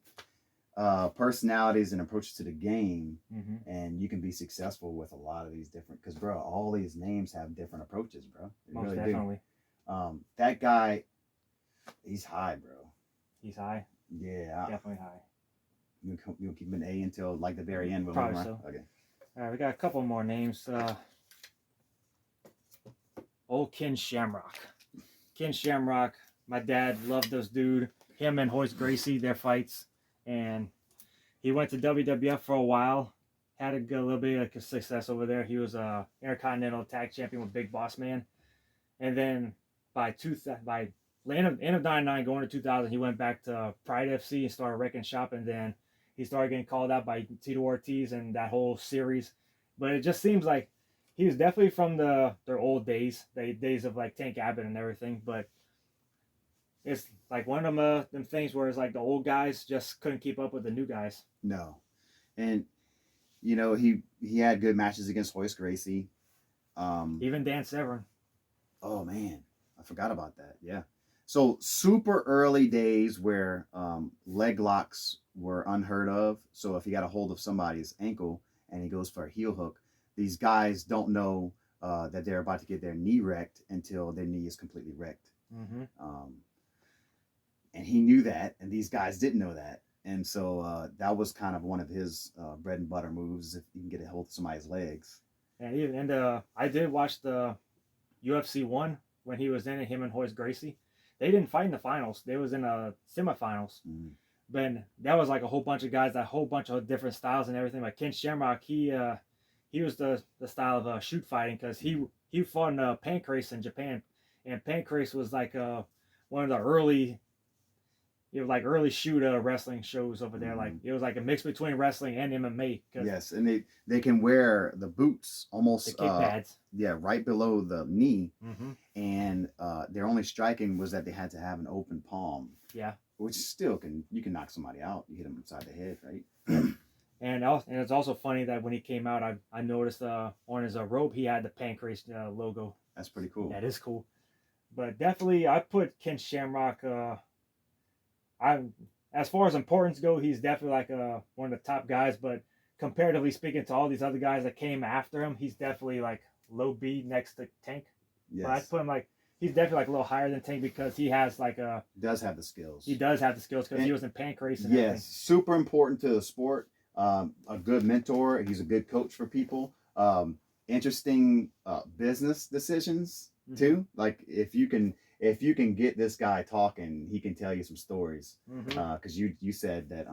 personalities and approaches to the game, and you can be successful with a lot of these different. Because bro, all these names have different approaches, bro. They Most really definitely. do. That guy, he's high, bro. He's high. Yeah, Definitely high. You'll keep him an A until like the very end. Probably so. Okay. All right, we got a couple more names. Old Ken Shamrock. Ken Shamrock. My dad loved this dude. Him and Hoist Gracie, their fights. And he went to WWF for a while. Had a little bit of success over there. He was a Intercontinental Tag Champion with Big Boss Man. And then by end of 99 going to 2000, he went back to Pride FC and started wrecking shop. And then he started getting called out by Tito Ortiz and that whole series. But it just seems like he was definitely from their old days, the days of like Tank Abbott and everything. But it's like one of them things where it's like the old guys just couldn't keep up with the new guys. No. And, you know, he had good matches against Hoist Gracie. Even Dan Severn. Oh, man. I forgot about that. Yeah. So super early days where leg locks were unheard of. So if he got a hold of somebody's ankle and he goes for a heel hook, these guys don't know that they're about to get their knee wrecked until their knee is completely wrecked. And he knew that, and these guys didn't know that. And so that was kind of one of his bread and butter moves, if you can get a hold of somebody's legs. And I did watch the UFC 1 when he was in it, him and Hoist Gracie. They didn't fight in the finals. They was in semifinals. But that was like a whole bunch of guys, that whole bunch of different styles and everything. Like Ken Shamrock, he was the style of shoot fighting, because he fought in Pancrase in Japan, and Pancrase was like one of the early shoot wrestling shows over there. Like it was like a mix between wrestling and MMA. Yes, and they can wear the boots almost the kick pads. Yeah, right below the knee, and their only striking was that they had to have an open palm. Yeah, which still you can knock somebody out. You hit them inside the head, right? And it's also funny that when he came out, I noticed on his robe he had the Pancrase logo. That's pretty cool. That is cool. But definitely, I put Ken Shamrock. As far as importance go, he's definitely like one of the top guys. But comparatively speaking to all these other guys that came after him, he's definitely like low B next to Tank. Yes. But I put him like he's definitely like a little higher than Tank, because he has like does have the skills. He does have the skills, because he was in Pancrase and yes, everything. Super important to the sport. A good mentor. He's a good coach for people. Interesting business decisions too. Like if you can get this guy talking, he can tell you some stories. Because you said that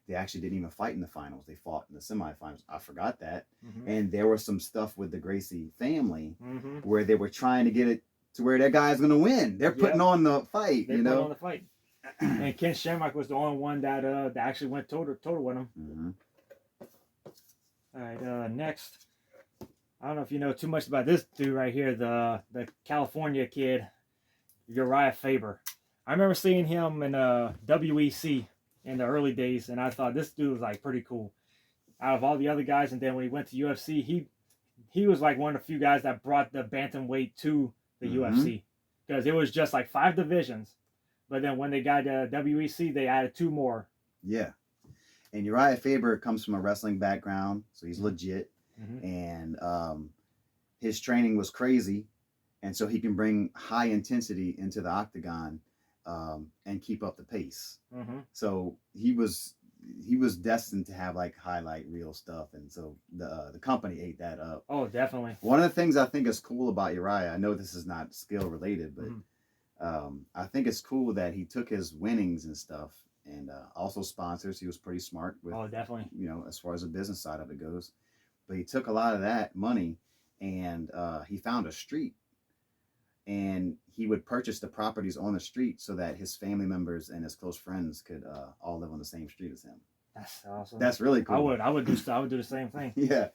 they actually didn't even fight in the finals. They fought in the semifinals. I forgot that. And there was some stuff with the Gracie family where they were trying to get it to where that guy's gonna win. They're putting on the fight. They're putting on the fight. And Ken Shamrock was the only one that actually went total with him. All right, next. I don't know if you know too much about this dude right here, the California kid, Uriah Faber. I remember seeing him in WEC in the early days, and I thought this dude was like pretty cool. Out of all the other guys, and then when he went to UFC, he was like one of the few guys that brought the bantamweight to the UFC, because it was just like 5 divisions. But then when they got WEC, they added 2 more. Yeah. And Uriah Faber comes from a wrestling background, so he's legit. And his training was crazy. And so he can bring high intensity into the octagon and keep up the pace. So he was destined to have like highlight reel stuff. And so the company ate that up. Oh, definitely. One of the things I think is cool about Uriah, I know this is not skill related, but I think it's cool that he took his winnings and stuff, and also sponsors. He was pretty smart with, definitely, as far as the business side of it goes. But he took a lot of that money and he found a street, and he would purchase the properties on the street so that his family members and his close friends could all live on the same street as him. That's awesome. That's really cool. I would do the same thing. Yeah.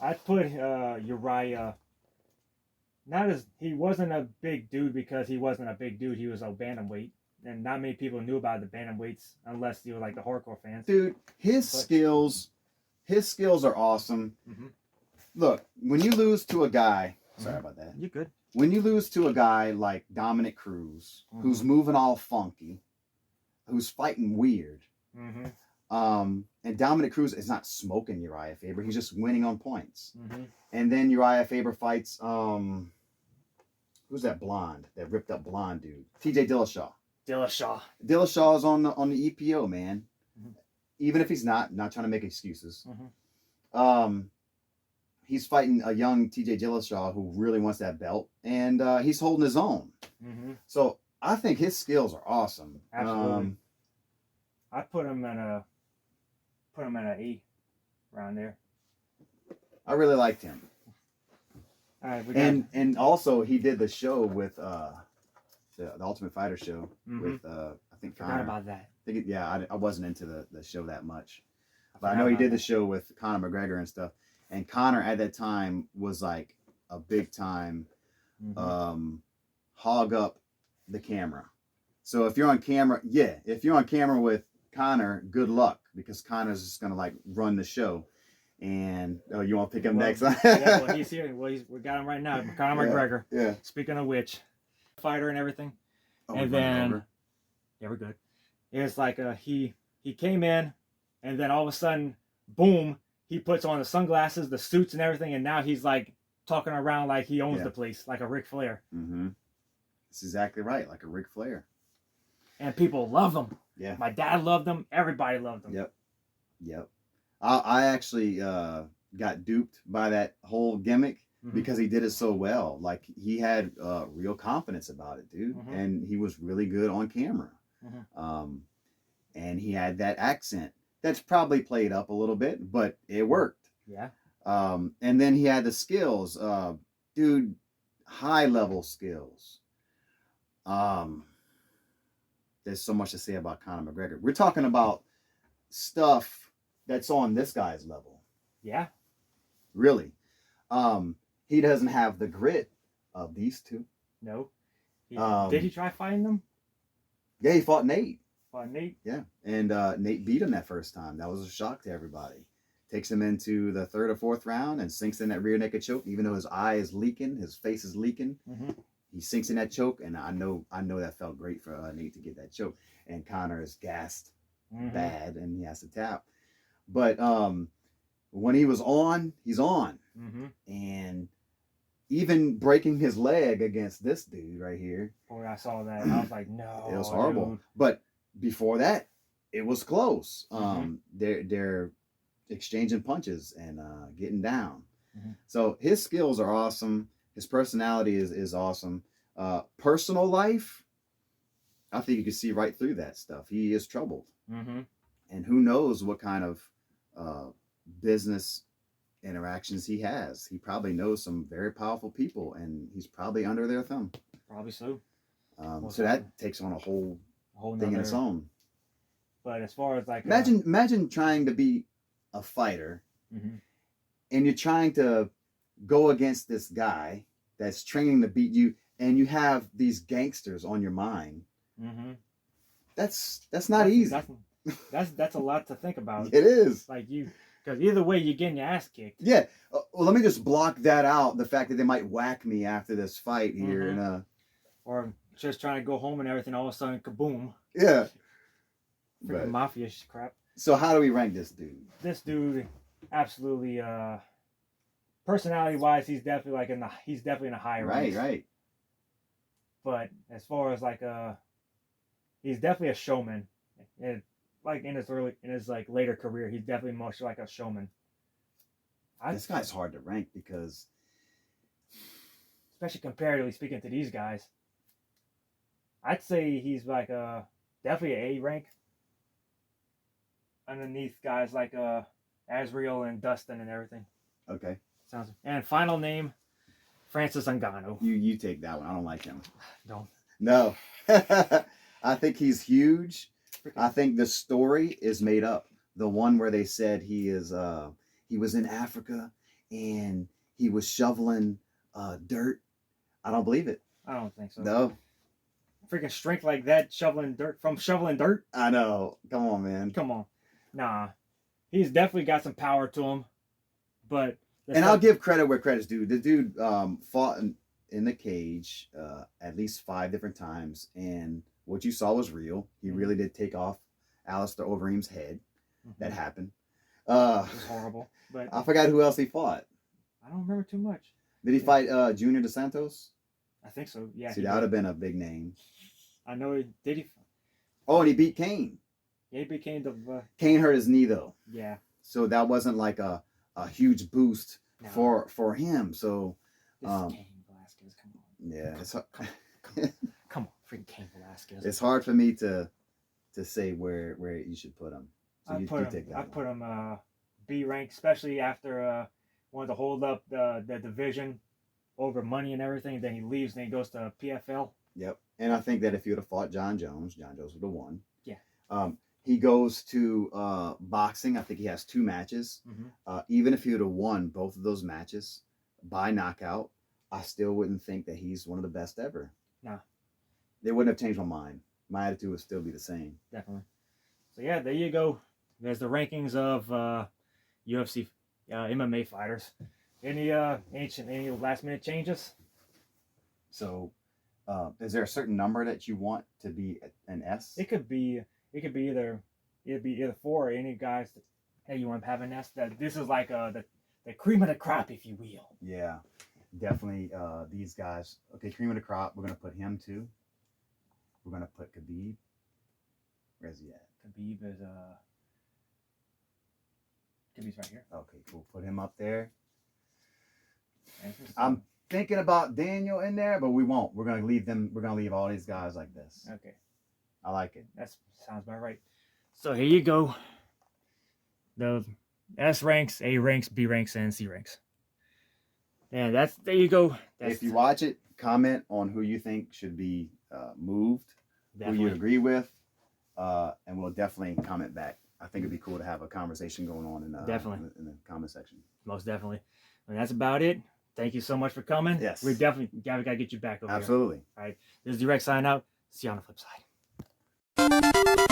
I'd put Uriah he wasn't a big dude because he wasn't a big dude. He was a bantamweight, and not many people knew about the bantamweights unless you were like the hardcore fans. Dude, his skills are awesome. Mm-hmm. Look, when you lose to a guy, sorry about that. You're good. When you lose to a guy like Dominic Cruz, who's moving all funky, who's fighting weird, and Dominic Cruz is not smoking Uriah Faber, he's just winning on points. And then Uriah Faber fights who's that ripped up blonde dude? TJ Dillashaw. Dillashaw is on the EPO, man. Even if he's not trying to make excuses. He's fighting a young TJ Dillashaw who really wants that belt, and he's holding his own. So I think his skills are awesome. Absolutely. I put him at a E around there. I really liked him. All right, and also he did the show with the Ultimate Fighter show with I think Conor. Forgot about that. I wasn't into the show that much, but I know he did the show with Conor McGregor and stuff. And Conor at that time was like a big time hog up the camera. So if you're on camera with Conor, good luck, because Conor's just gonna like run the show. And you want to pick him next? Yeah, well, he's here. Well, we got him right now, Conor McGregor. Yeah. Speaking of which, fighter and everything. Oh, and then yeah, we're good. It's like he came in, and then all of a sudden, boom, he puts on the sunglasses, the suits, and everything, and now he's like talking around like he owns the place, like a Ric Flair. That's exactly right, like a Ric Flair. And people love him. Yeah. My dad loved him. Everybody loved him. Yep. I actually got duped by that whole gimmick because he did it so well. Like, he had real confidence about it, dude. And he was really good on camera. And he had that accent. That's probably played up a little bit, but it worked. Yeah. And then he had the skills. Dude, high level skills. There's so much to say about Conor McGregor. We're talking about stuff that's on this guy's level. Yeah. Really. He doesn't have the grit of these two. No. Did he try fighting them? Yeah, he fought Nate. Yeah. And Nate beat him that first time. That was a shock to everybody. Takes him into the third or fourth round and sinks in that rear naked choke. Even though his eye is leaking, his face is leaking, he sinks in that choke. And I know that felt great for Nate to get that choke. And Conor is gassed bad, and he has to tap. But when he was on, he's on. And even breaking his leg against this dude right here. Boy, I saw that, and I was like, no. It was horrible. Dude. But before that, it was close. They're exchanging punches and getting down. So his skills are awesome. His personality is awesome. Personal life, I think you can see right through that stuff. He is troubled. And who knows what kind of business interactions he has. He probably knows some very powerful people, and he's probably under their thumb. Probably so. So that takes on a whole thing in its own. But as far as like imagine trying to be a fighter, and you're trying to go against this guy that's training to beat you, and you have these gangsters on your mind. That's not easy. That's a lot to think about. It is. Like because either way, you're getting your ass kicked. Yeah. Well, let me just block that out. The fact that they might whack me after this fight here, and or just trying to go home and everything. All of a sudden, kaboom. Yeah. Freaking mafia crap. So how do we rank this dude? This dude, absolutely. Personality-wise, he's definitely in a high rank. Right. But as far as he's definitely a showman. And like in his later career, he's definitely much like a showman. This guy's hard to rank because, especially comparatively speaking to these guys, I'd say he's definitely an A rank. Underneath guys like Azriel and Dustin and everything. Okay. Sounds. And final name, Francis Ngannou. You take that one. I don't like him. Don't. No. I think he's huge. I think the story is made up. The one where they said he was in Africa and he was shoveling dirt I don't believe it. I don't think so. No. Freaking strength like that, shoveling dirt. I know. Come on, man. Come on. Nah. He's definitely got some power to him. But And I'll give credit where credit's due. The dude fought in the cage at least 5 different times, and what you saw was real. He really did take off Alistair Overeem's head. That happened. It was horrible. But I forgot who else he fought. I don't remember too much. Did he fight Junior Dos Santos? I think so. Yeah. See, that would have been a big name. I know he did. Oh, and he beat Kane. Yeah, he became the. Kane hurt his knee though. Yeah. So that wasn't like a huge boost No. for him. So This is Cain Velasquez. Come on. yeah, it's Come on, freaking Cain Velasquez. it's hard for me to say where you should put him. So I put him B rank, especially after wanted to hold up the division over money and everything. Then he leaves and he goes to PFL. Yep. And I think that if he would have fought John Jones would have won. Yeah. He goes to boxing. I think he has 2 matches. Even if he would have won both of those matches by knockout, I still wouldn't think that he's one of the best ever. Nah. They wouldn't have changed my mind. My attitude would still be the same. Definitely. So yeah, there you go. There's the rankings of UFC MMA fighters. Any last minute changes? So, is there a certain number that you want to be an S? It could be either 4 or any guys that you want to have an S. That this is like the cream of the crop, if you will. Yeah, definitely. These guys. Okay, cream of the crop. We're gonna put him too. We're gonna put Khabib. Where's he at? Khabib is Khabib's right here. Okay, we'll put him up there. And this is- I'm thinking about Daniel in there, but we won't. We're gonna leave them. We're gonna leave all these guys like this. okay. I like it. That sounds about right. So here you go. The S ranks, A ranks, B ranks, and C ranks. And there you go. If you watch it, comment on who you think should be moved, who you agree with, and we'll definitely comment back. I think it'd be cool to have a conversation going on in Definitely. in the comment section. Most definitely. And that's about it. Thank you so much for coming. Yes. We definitely gotta get you back over here. Absolutely. All right. This is Dwreck signing out. See you on the flip side.